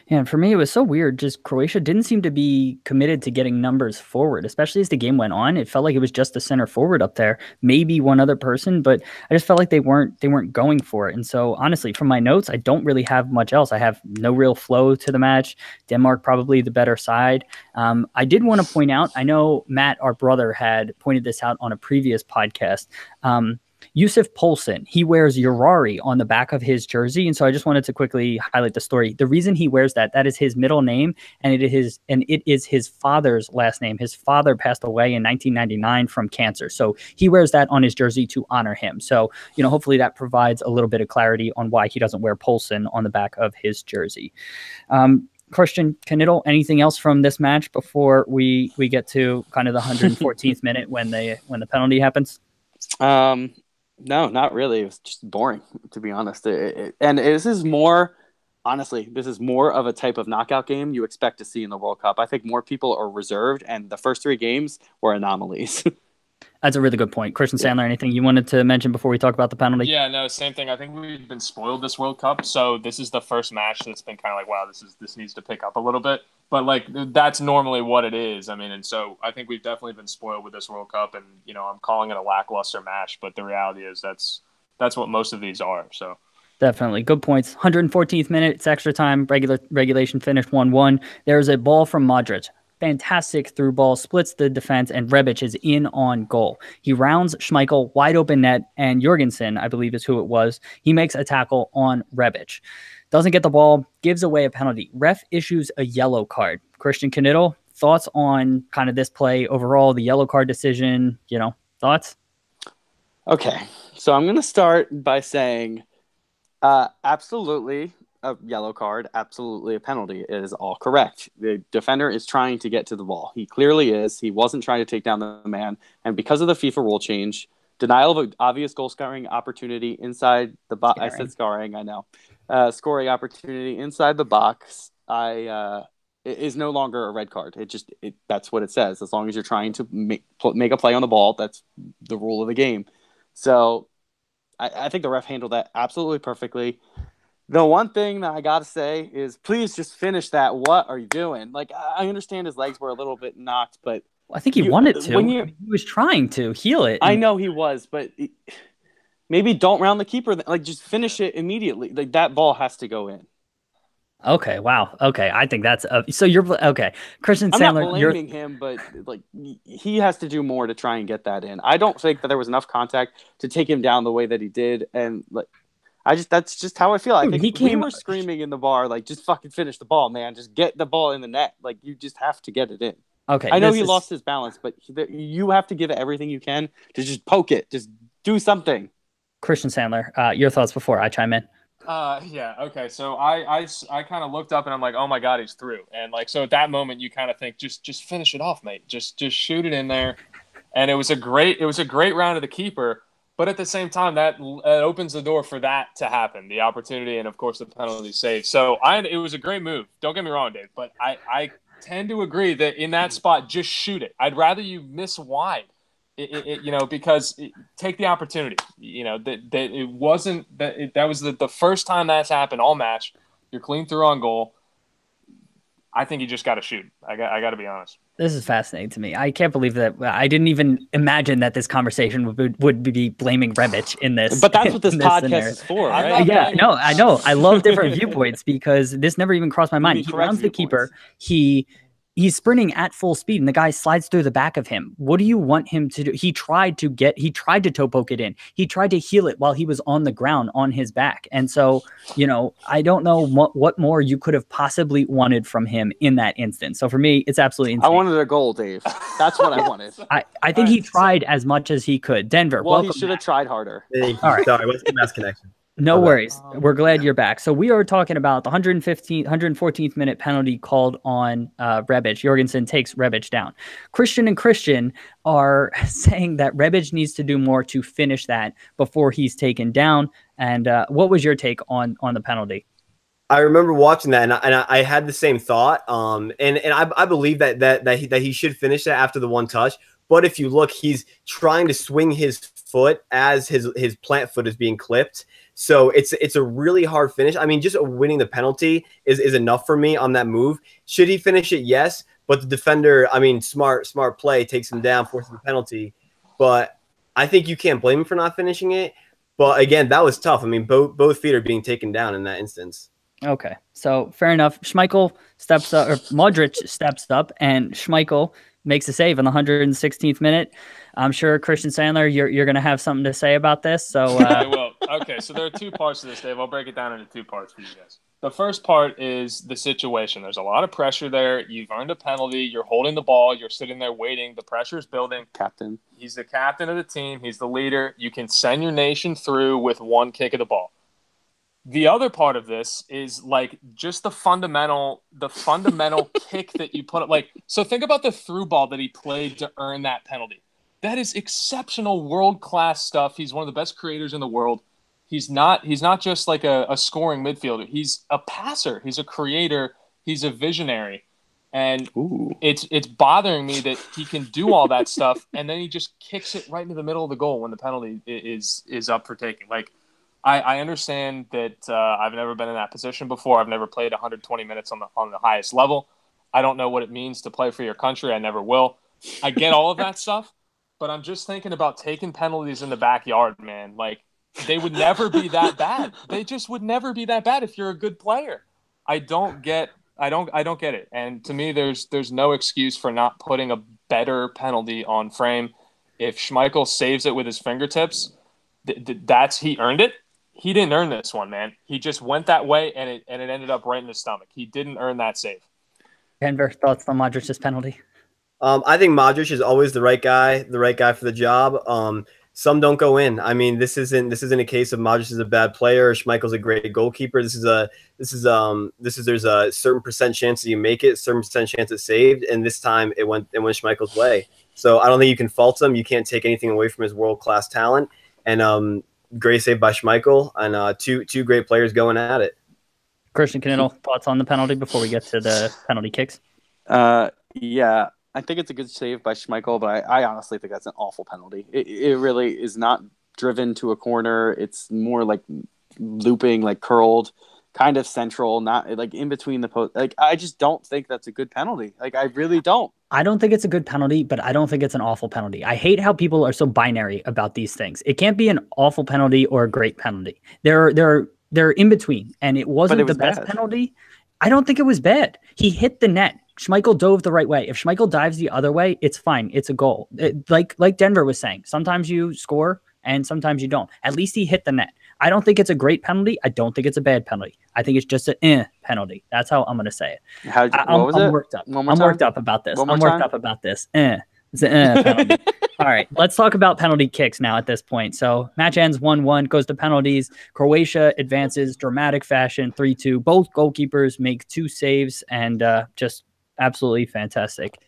Yeah, and for me, it was so weird. Just Croatia didn't seem to be committed to getting numbers forward, especially as the game went on. It felt like it was just a center forward up there, maybe one other person, but I just felt like they weren't going for it. And so, honestly, from my notes, I don't really have much else. I have no real flow to the match. Denmark probably the better side. I did want to point out, I know Matt, our brother, had pointed this out on a previous podcast. Yusuf Poulsen, he wears Urari on the back of his jersey. And so I just wanted to quickly highlight the story. The reason he wears that is his middle name, and it is his father's last name. His father passed away in 1999 from cancer. So he wears that on his jersey to honor him. So, hopefully that provides a little bit of clarity on why he doesn't wear Poulsen on the back of his jersey. Christian Knittel, anything else from this match before we get to kind of the 114th minute when the penalty happens? No, not really. It was just boring, to be honest. And this is more of a type of knockout game you expect to see in the World Cup. I think more people are reserved, and the first three games were anomalies. That's a really good point. Christian Sandler, anything you wanted to mention before we talk about the penalty? Yeah, no, same thing. I think we've been spoiled this World Cup, so this is the first match that's been kind of like, wow, this needs to pick up a little bit. But that's normally what it is. I mean, and so I think we've definitely been spoiled with this World Cup, and I'm calling it a lackluster match, but the reality is that's what most of these are. So definitely good points. 114th minute, it's extra time. Regulation finished 1-1. There's a ball from Modric. Fantastic through ball, splits the defense, and Rebic is in on goal. He rounds Schmeichel, wide open net, and Jorgensen, I believe is who it was. He makes a tackle on Rebic. Doesn't get the ball, gives away a penalty. Ref issues a yellow card. Christian Knittel, thoughts on kind of this play overall, the yellow card decision, thoughts? Okay, so I'm going to start by saying absolutely a yellow card, absolutely a penalty. It is all correct. The defender is trying to get to the ball. He clearly is. He wasn't trying to take down the man. And because of the FIFA rule change, denial of an obvious goal scoring opportunity inside the box. I said scoring, I know. Scoring opportunity inside the box is no longer a red card. That's what it says. As long as you're trying to make a play on the ball, that's the rule of the game. So I think the ref handled that absolutely perfectly. The one thing that I got to say is please just finish that. What are you doing? I understand his legs were a little bit knocked, but I think he wanted to. He was trying to heal it. I know he was, but maybe don't round the keeper. Just finish it immediately. That ball has to go in. Okay. Wow. Okay. I think that's so you're okay. Christian Sandler. I'm not blaming him, but he has to do more to try and get that in. I don't think that there was enough contact to take him down the way that he did, and that's just how I feel. I think we were screaming in the bar, just fucking finish the ball, man. Just get the ball in the net. You just have to get it in. Okay. I know he lost his balance, but you have to give it everything you can to just poke it. Just do something. Christian Sandler, your thoughts before I chime in. Yeah. Okay. So I kind of looked up and I'm like, oh my God, he's through. And so at that moment you kind of think, just finish it off, mate. Just shoot it in there. And it was a great round of the keeper. But at the same time, that opens the door for that to happen, the opportunity, and of course the penalty save. So it was a great move. Don't get me wrong, Dave, but I tend to agree that in that spot, just shoot it. I'd rather you miss wide, because take the opportunity. That it wasn't that was the first time that's happened all match. You're clean through on goal. I think you just got to shoot. I got to be honest. This is fascinating to me. I can't believe that I didn't even imagine that this conversation would be blaming Rebic in this. But that's what this podcast scenario. is for, I'm right? not Yeah, blaming- no, I know. I love different viewpoints because this never even crossed my mind. mean He correct runs the viewpoints. keeper. He's sprinting at full speed and the guy slides through the back of him. What do you want him to do? He tried to toe poke it in. He tried to heel it while he was on the ground on his back. And so, I don't know what more you could have possibly wanted from him in that instance. So for me, it's absolutely insane. I wanted a goal, Dave. That's what I wanted. I think he tried as much as he could. Denver, Well, he welcome should have back. tried harder. Thank you. All right. Sorry, what's the mass connection? No Okay. worries. We're glad you're back. So we are talking about the 114th minute penalty called on Rebic. Jorgensen takes Rebic down. Christian and Christian are saying that Rebic needs to do more to finish that before he's taken down. And what was your take on the penalty? I remember watching that, and I had the same thought. And I believe that he should finish that after the one touch. But if you look, he's trying to swing his foot as his plant foot is being clipped. So it's a really hard finish. I mean, just winning the penalty is enough for me on that move. Should he finish it? Yes. But the defender, I mean, smart play, takes him down, forces the penalty. But I think you can't blame him for not finishing it. But again, that was tough. I mean, both feet are being taken down in that instance. Okay, so fair enough. Schmeichel steps up, or Modric steps up, and Schmeichel makes a save in the 116th minute. I'm sure Christian Sandler, you're going to have something to say about this. So, I will. Okay, so there are two parts to this, Dave. I'll break it down into two parts for you guys. The first part is the situation. There's a lot of pressure there. You've earned a penalty. You're holding the ball. You're sitting there waiting. The pressure's building. Captain. He's the captain of the team. He's the leader. You can send your nation through with one kick of the ball. The other part of this is like just the fundamental kick that you put up. Like, so think about the through ball that he played to earn that penalty. That is exceptional world-class stuff. He's one of the best creators in the world. He's not just like a scoring midfielder. He's a passer. He's a creator. He's a visionary. And it's bothering me that he can do all that stuff and then he just kicks it right into the middle of the goal when the penalty is up for taking. Like, I understand that I've never been in that position before. I've never played 120 minutes on the highest level. I don't know what it means to play for your country. I never will. I get all of that stuff, but I'm just thinking about taking penalties in the backyard, man. Like, they would never be that bad. They just would never be that bad if you're a good player. I don't get it. And to me, there's no excuse for not putting a better penalty on frame. If Schmeichel saves it with his fingertips, he earned it. He didn't earn this one, man. He just went that way, and it ended up right in his stomach. He didn't earn that save. Denver, thoughts on Modric's penalty? I think Modric is always the right guy for the job. Some don't go in. I mean, this isn't a case of Modric is a bad player or Schmeichel's a great goalkeeper. There's a certain percent chance that you make it, certain percent chance it's saved, and this time it went Schmeichel's way. So I don't think you can fault him. You can't take anything away from his world-class talent. And great save by Schmeichel, and two great players going at it. Christian Knittel, thoughts on the penalty before we get to the penalty kicks? Yeah, I think it's a good save by Schmeichel, but I honestly think that's an awful penalty. It really is not driven to a corner. It's more like looping, like curled, kind of central, not like in between the post. Like, I just don't think that's a good penalty. Like, I really don't. I don't think it's a good penalty, but I don't think it's an awful penalty. I hate how people are so binary about these things. It can't be an awful penalty or a great penalty. They're in between, and it wasn't the best penalty. I don't think it was bad. He hit the net. Schmeichel dove the right way. If Schmeichel dives the other way, it's fine. It's a goal. Like Denver was saying, sometimes you score and sometimes you don't. At least he hit the net. I don't think it's a great penalty. I don't think it's a bad penalty. I think it's just an penalty. That's how I'm going to say it. I'm worked up. I'm worked up about this. I'm worked up about this. It's an penalty. All right, let's talk about penalty kicks now at this point. So match ends 1-1, goes to penalties. Croatia advances, dramatic fashion, 3-2. Both goalkeepers make 2 saves, and just absolutely fantastic.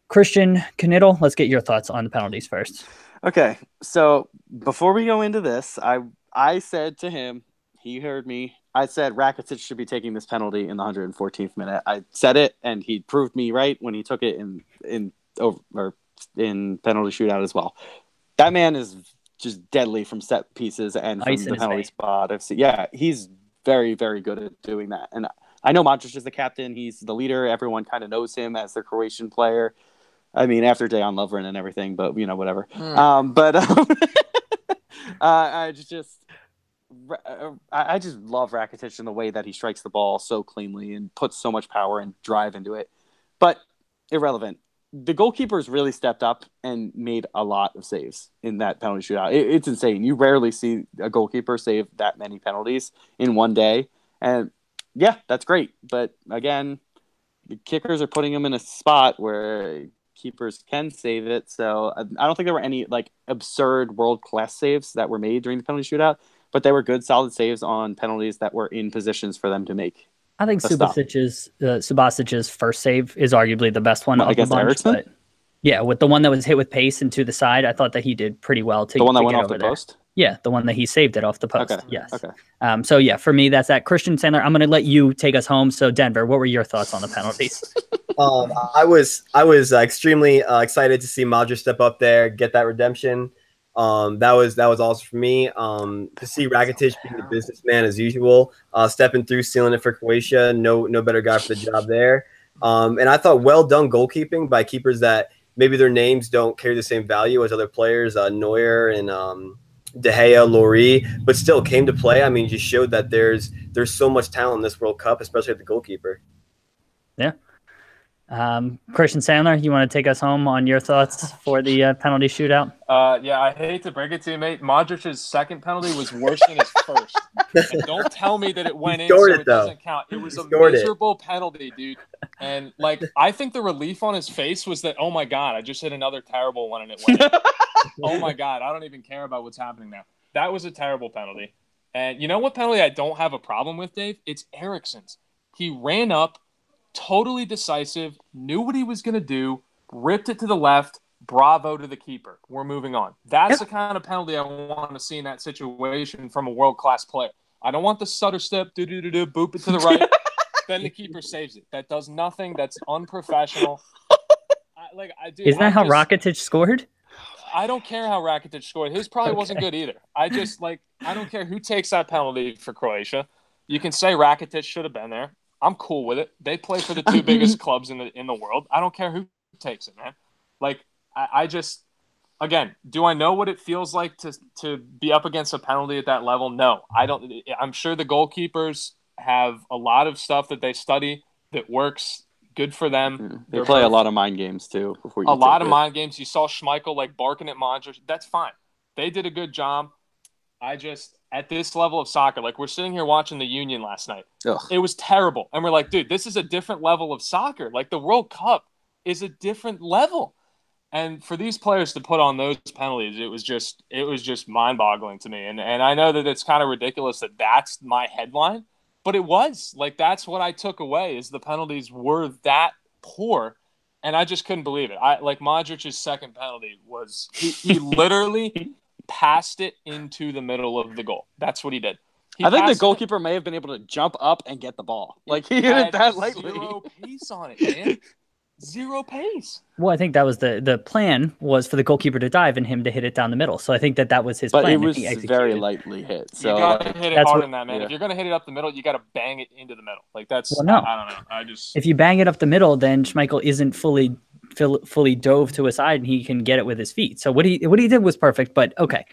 Christian Knittel, let's get your thoughts on the penalties first. Okay, so before we go into this, I said to him, he heard me. I said Rakitic should be taking this penalty in the 114th minute. I said it, and he proved me right when he took it in penalty shootout as well. That man is just deadly from set pieces and from the penalty spot. Yeah, he's very, very good at doing that. And I know Modric is the captain. He's the leader. Everyone kind of knows him as their Croatian player. I mean, after Dejan Lovren and everything, but whatever. I just love Rakitic in the way that he strikes the ball so cleanly and puts so much power and drive into it. But irrelevant. The goalkeepers really stepped up and made a lot of saves in that penalty shootout. It's insane. You rarely see a goalkeeper save that many penalties in one day. And yeah, that's great. But again, the kickers are putting them in a spot where keepers can save it. So I don't think there were any like absurd world-class saves that were made during the penalty shootout, but they were good, solid saves on penalties that were in positions for them to make. I think Subasic's first save is arguably the best one of the bunch. But yeah, with the one that was hit with pace and to the side, I thought that he did pretty well. The one that went off the post? Yeah, the one that he saved it off the post. Okay. Yes. Okay. So yeah, for me, that's that. Christian Sandler, I'm going to let you take us home. So Denver, what were your thoughts on the penalties? I was extremely excited to see Modric step up there, get that redemption. That was awesome for me. To see Rakitic being the businessman as usual, stepping through, sealing it for Croatia. No better guy for the job there. And I thought well done goalkeeping by keepers that maybe their names don't carry the same value as other players, Neuer and De Gea, Lloris, but still came to play. I mean, just showed that there's so much talent in this World Cup, especially at the goalkeeper. Yeah. Christian Sandler, you want to take us home on your thoughts for the penalty shootout? Yeah, I hate to break it to you, mate. Modric's second penalty was worse than his first. And don't tell me that it went in, so it doesn't count. It was a miserable penalty, dude. And like, I think the relief on his face was that, oh my God, I just hit another terrible one and it went in. Oh my God, I don't even care about what's happening now. That was a terrible penalty. And you know what penalty I don't have a problem with, Dave? It's Eriksen's. He ran up, totally decisive, knew what he was going to do, ripped it to the left. Bravo to the keeper. We're moving on. That's the kind of penalty I want to see in that situation from a world-class player. I don't want the stutter step, boop it to the right. Then the keeper saves it. That does nothing. That's unprofessional. Isn't that how Rakitic scored? I don't care how Rakitic scored. His probably wasn't good either. I don't care who takes that penalty for Croatia. You can say Rakitic should have been there. I'm cool with it. They play for the two biggest clubs in the world. I don't care who takes it, man. Like, I just, again, do I know what it feels like to be up against a penalty at that level? No, I don't. I'm sure the goalkeepers have a lot of stuff that they study that works. Good for them. They play a lot of mind games too. Mind games. You saw Schmeichel like barking at Modric. That's fine. They did a good job. At this level of soccer, like we're sitting here watching the Union last night. Ugh. It was terrible. And we're like, dude, this is a different level of soccer. Like the World Cup is a different level. And for these players to put on those penalties, it was just mind-boggling to me. And I know that it's kind of ridiculous that that's my headline, but it was. Like that's what I took away is the penalties were that poor. And I just couldn't believe it. Modric's second penalty was he literally passed it into the middle of the goal. That's what he did. I think the goalkeeper may have been able to jump up and get the ball. Like he hit it that lightly. Zero pace on it, man. Zero pace. Well, I think that was the plan was for the goalkeeper to dive and him to hit it down the middle. So I think that was his plan. But it was very lightly hit. So you got to hit it hard in that, man. Yeah. If you're going to hit it up the middle, you got to bang it into the middle. Like that's, I don't know. If you bang it up the middle, then Schmeichel isn't fully dove to his side and he can get it with his feet. So what he did was perfect, but okay.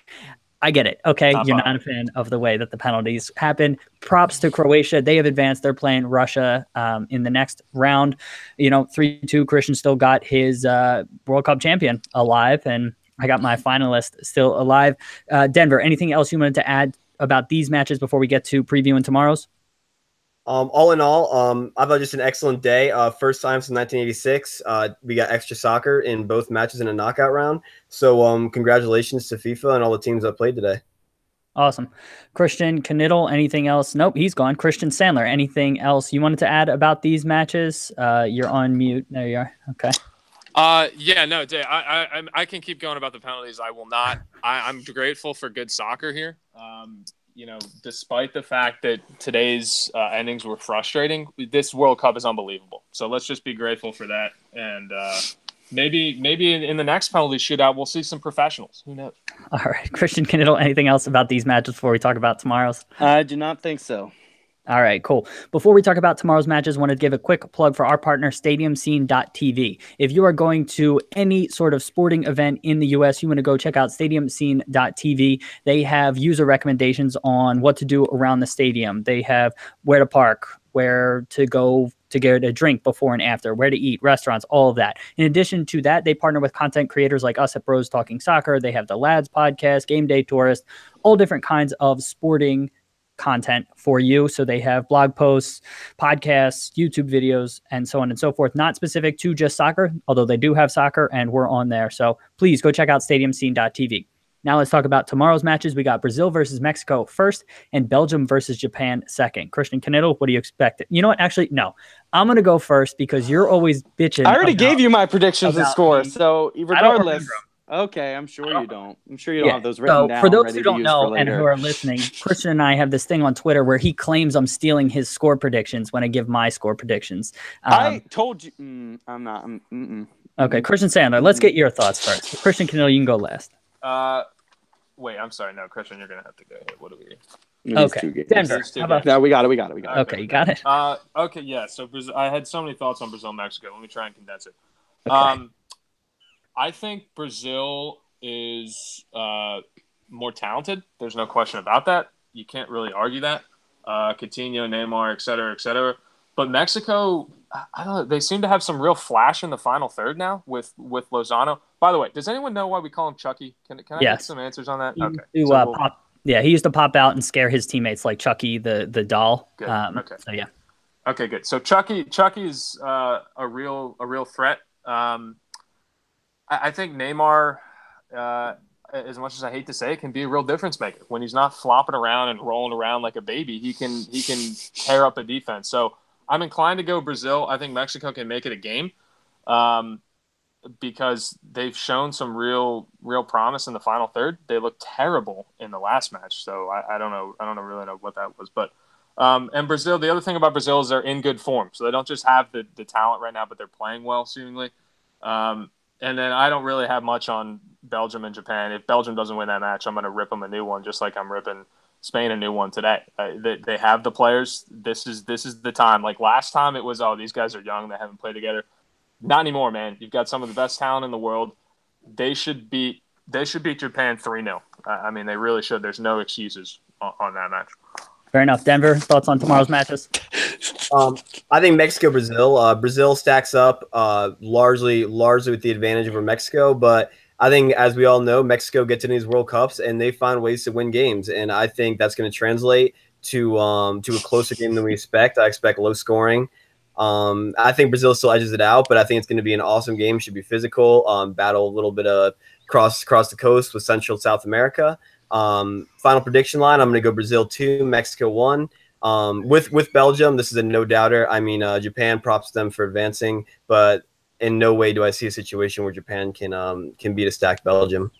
I get it. Okay, you're not a fan of the way that the penalties happen. Props to Croatia. They have advanced. They're playing Russia in the next round. 3-2. Christian still got his World Cup champion alive, and I got my finalist still alive. Denver, anything else you wanted to add about these matches before we get to previewing tomorrow's? All in all, I thought just an excellent day. First time since 1986, we got extra soccer in both matches in a knockout round. So congratulations to FIFA and all the teams that played today. Awesome. Christian Knittel, anything else? Nope, he's gone. Christian Sandler, anything else you wanted to add about these matches? You're on mute. There you are. Okay. Yeah, no, Dave, I can keep going about the penalties. I will not. I'm grateful for good soccer here. Despite the fact that today's endings were frustrating, this World Cup is unbelievable. So let's just be grateful for that. And maybe in the next penalty shootout, we'll see some professionals. Who knows? All right. Christian Knittel, anything else about these matches before we talk about tomorrow's? I do not think so. All right, cool. Before we talk about tomorrow's matches, I want to give a quick plug for our partner, StadiumScene.tv. If you are going to any sort of sporting event in the U.S., you want to go check out StadiumScene.tv. They have user recommendations on what to do around the stadium. They have where to park, where to go to get a drink before and after, where to eat, restaurants, all of that. In addition to that, they partner with content creators like us at Bros Talking Soccer. They have the Lads podcast, Game Day Tourist, all different kinds of sporting content for you. So they have blog posts, podcasts, YouTube videos, and so on and so forth, not specific to just soccer, although they do have soccer and we're on there. So please go check out StadiumScene.tv. Now let's talk about tomorrow's matches. We got Brazil versus Mexico first and Belgium versus Japan second. Christian Canittle, what do you expect? You know what? Actually, no. I'm going to go first because you're always bitching. I already gave you my predictions and score, so regardless. Okay, I'm sure you don't. I'm sure you don't have those written down. For those who don't know and who are listening, Christian and I have this thing on Twitter where he claims I'm stealing his score predictions when I give my score predictions. I told you. I'm not. Okay, Christian Sandler, let's get your thoughts first. Christian Canillo, you can go last. Wait, I'm sorry. No, Christian, you're going to have to go ahead. What do we... Okay, Denver. How about... No, we got it. Okay, you got it? Okay, yeah. So Brazil, I had so many thoughts on Brazil, Mexico. Let me try and condense it. Okay. I think Brazil is more talented. There's no question about that. You can't really argue that. Coutinho, Neymar, et cetera, et cetera. But Mexico, I don't know. They seem to have some real flash in the final third now with Lozano. By the way, does anyone know why we call him Chucky? Can I get some answers on that? Okay. He used to pop out and scare his teammates like Chucky the doll. Good. Okay. So yeah. Okay, good. So Chucky is a real threat. I think Neymar, as much as I hate to say it, can be a real difference maker. When he's not flopping around and rolling around like a baby, he can tear up a defense. So I'm inclined to go Brazil. I think Mexico can make it a game because they've shown some real promise in the final third. They looked terrible in the last match, so I don't know. I don't really know what that was, but and Brazil. The other thing about Brazil is they're in good form, so they don't just have the talent right now, but they're playing well seemingly. And then I don't really have much on Belgium and Japan. If Belgium doesn't win that match, I'm going to rip them a new one, just like I'm ripping Spain a new one today. They have the players. This is the time. Like last time, it was, oh, these guys are young. They haven't played together. Not anymore, man. You've got some of the best talent in the world. They should beat Japan 3-0. I mean, they really should. There's no excuses on that match. Fair enough. Denver, thoughts on tomorrow's matches? I think Mexico-Brazil. Brazil stacks up largely with the advantage over Mexico, but I think, as we all know, Mexico gets in these World Cups and they find ways to win games, and I think that's going to translate to a closer game than we expect. I expect low scoring. I think Brazil still edges it out, but I think it's going to be an awesome game. Should be physical, battle a little bit of cross the coast with Central South America. Final prediction line, I'm going to go Brazil 2, Mexico 1. With Belgium, this is a no-doubter. I mean, Japan, props to them for advancing, but in no way do I see a situation where Japan can beat a stacked Belgium.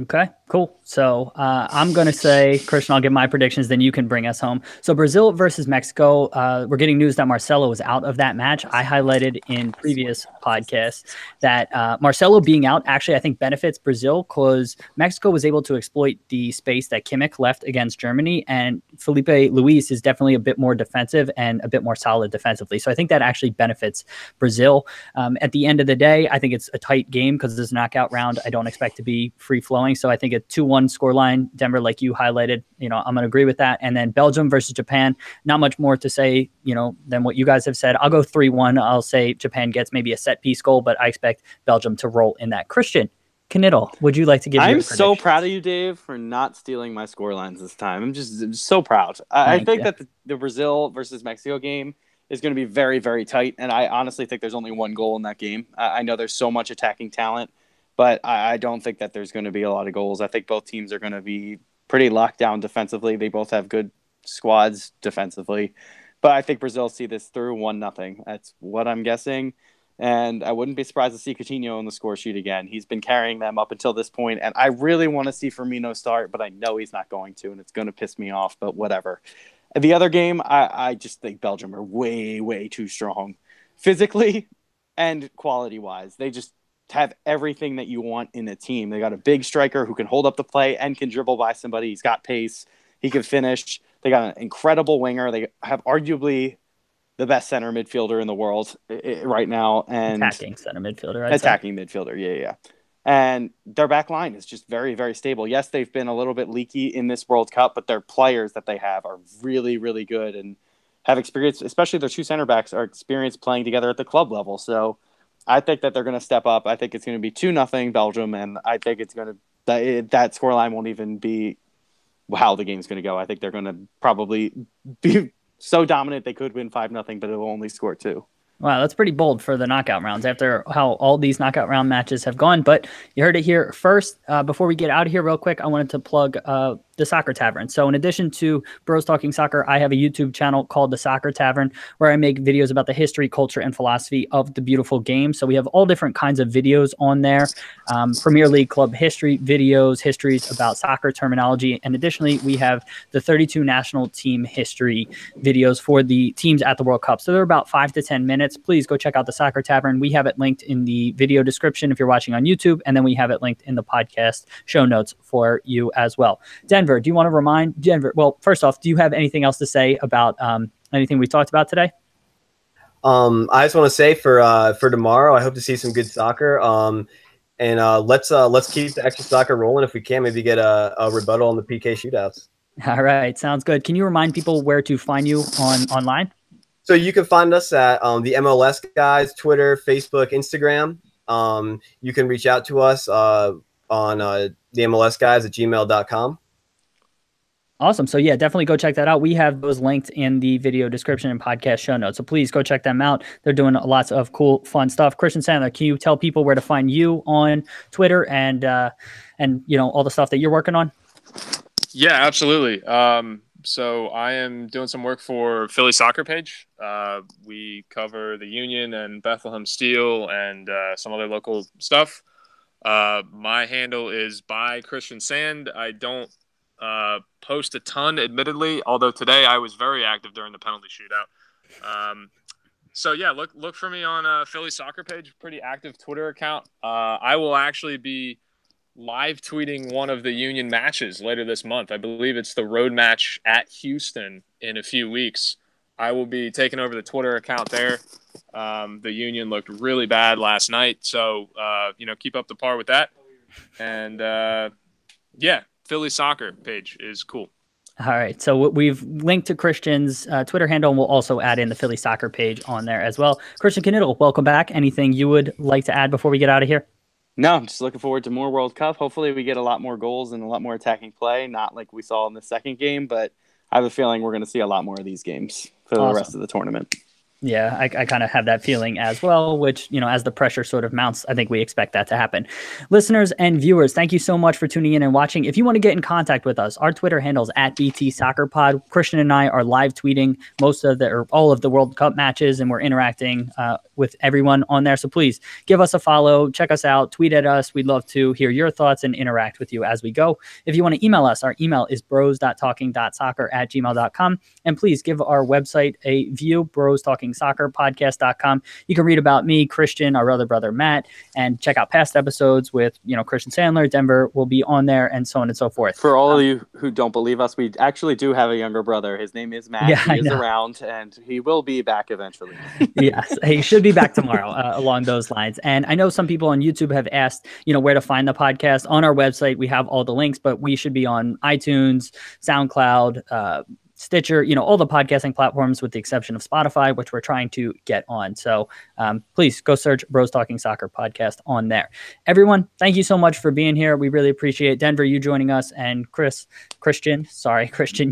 Okay, cool. So I'm going to say, Christian, I'll give my predictions, then you can bring us home. So Brazil versus Mexico, we're getting news that Marcelo was out of that match. I highlighted in previous podcasts that Marcelo being out actually, I think, benefits Brazil because Mexico was able to exploit the space that Kimmich left against Germany, and Felipe Luis is definitely a bit more defensive and a bit more solid defensively. So I think that actually benefits Brazil. At the end of the day, I think it's a tight game because this knockout round I don't expect to be free-flowing. So I think a 2-1 scoreline, Denver, like you highlighted, I'm going to agree with that. And then Belgium versus Japan, not much more to say, than what you guys have said. I'll go 3-1. I'll say Japan gets maybe a set piece goal, but I expect Belgium to roll in that. Christian Knittle, would you like to give I'm so proud of you, Dave, for not stealing my scorelines this time. I'm just so proud. I think that the Brazil versus Mexico game is going to be very, very tight. And I honestly think there's only one goal in that game. I know there's so much attacking talent, but I don't think that there's going to be a lot of goals. I think both teams are going to be pretty locked down defensively. They both have good squads defensively. But I think Brazil see this through 1-0. That's what I'm guessing. And I wouldn't be surprised to see Coutinho on the score sheet again. He's been carrying them up until this point, and I really want to see Firmino start, but I know he's not going to, and it's going to piss me off, but whatever. The other game, I just think Belgium are way, way too strong physically and quality-wise. They just have everything that you want in a team. They got a big striker who can hold up the play and can dribble by somebody. He's got pace. He can finish. They got an incredible winger. They have arguably the best center midfielder in the world right now. And attacking center midfielder. Attacking midfielder, yeah. And their back line is just very, very stable. Yes, they've been a little bit leaky in this World Cup, but their players that they have are really, really good and have experience, especially their two center backs are experienced playing together at the club level. So I think that they're going to step up. I think it's going to be 2-0 Belgium, and I think it's going to that scoreline won't even be how the game's going to go. I think they're going to probably be so dominant they could win 5-0, but it will only score 2. Wow, that's pretty bold for the knockout rounds after how all these knockout round matches have gone. But you heard it here first. Before we get out of here real quick, I wanted to plug the Soccer Tavern. So in addition to Bros Talking Soccer, I have a YouTube channel called the Soccer Tavern where I make videos about the history, culture, and philosophy of the beautiful game. So we have all different kinds of videos on there. Premier League club history videos, histories about soccer terminology. And additionally, we have the 32 national team history videos for the teams at the World Cup. So they're about 5 to 10 minutes. Please go check out the Soccer Tavern. We have it linked in the video description if you're watching on YouTube. And then we have it linked in the podcast show notes for you as well. Denver, do you want to remind Denver? Well, first off, do you have anything else to say about anything we talked about today? I just want to say for tomorrow, I hope to see some good soccer. And let's keep the extra soccer rolling if we can. Maybe get a rebuttal on the PK shootouts. All right, sounds good. Can you remind people where to find you online? So you can find us at the MLS guys, Twitter, Facebook, Instagram. You can reach out to us on the MLS guys at gmail.com. Awesome. So yeah, definitely go check that out. We have those linked in the video description and podcast show notes. So please go check them out. They're doing lots of cool, fun stuff. Christian Sandler, can you tell people where to find you on Twitter and you know all the stuff that you're working on? Yeah, absolutely. So I am doing some work for Philly Soccer Page. We cover the Union and Bethlehem Steel and some other local stuff. My handle is by Christian Sand. I don't post a ton, admittedly, although today I was very active during the penalty shootout. So yeah, look for me on Philly Soccer Page, pretty active Twitter account. I will actually be live tweeting one of the Union matches later this month. I believe it's the road match at Houston in a few weeks. I will be taking over the Twitter account there. The Union looked really bad last night, so keep up the par with that. And yeah, Philly Soccer Page is cool. All right. So we've linked to Christian's Twitter handle, and we'll also add in the Philly Soccer Page on there as well. Christian Knittel, welcome back. Anything you would like to add before we get out of here? No, I'm just looking forward to more World Cup. Hopefully we get a lot more goals and a lot more attacking play, not like we saw in the second game, but I have a feeling we're going to see a lot more of these games for the rest of the tournament. Yeah, I kind of have that feeling as well, which, as the pressure sort of mounts, I think we expect that to happen. Listeners and viewers, thank you so much for tuning in and watching. If you want to get in contact with us, our Twitter handle is @BTSoccerPod. Christian and I are live tweeting all of the World Cup matches, and we're interacting with everyone on there. So please give us a follow, check us out, tweet at us. We'd love to hear your thoughts and interact with you as we go. If you want to email us, our email is bros.talking.soccer@gmail.com. And please give our website a view, brostalkingsoccerpodcast.com. You can read about me, Christian, our other brother, Matt, and check out past episodes with, Christian Sandler. Denver will be on there, and so on and so forth. For all of you who don't believe us, we actually do have a younger brother. His name is Matt. Yeah, he is around, and he will be back eventually. Yes, he should be back tomorrow along those lines. And I know some people on YouTube have asked, where to find the podcast. On our website, we have all the links, but we should be on iTunes, SoundCloud, Stitcher, all the podcasting platforms with the exception of Spotify, which we're trying to get on. So please go search Bros Talking Soccer Podcast on there. Everyone, thank you so much for being here. We really appreciate Denver, you joining us, and Christian,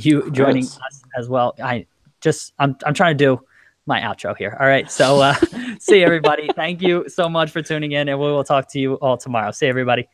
you joining us as well. I'm trying to do my outro here. All right. So see everybody. Thank you so much for tuning in, and we will talk to you all tomorrow. See everybody.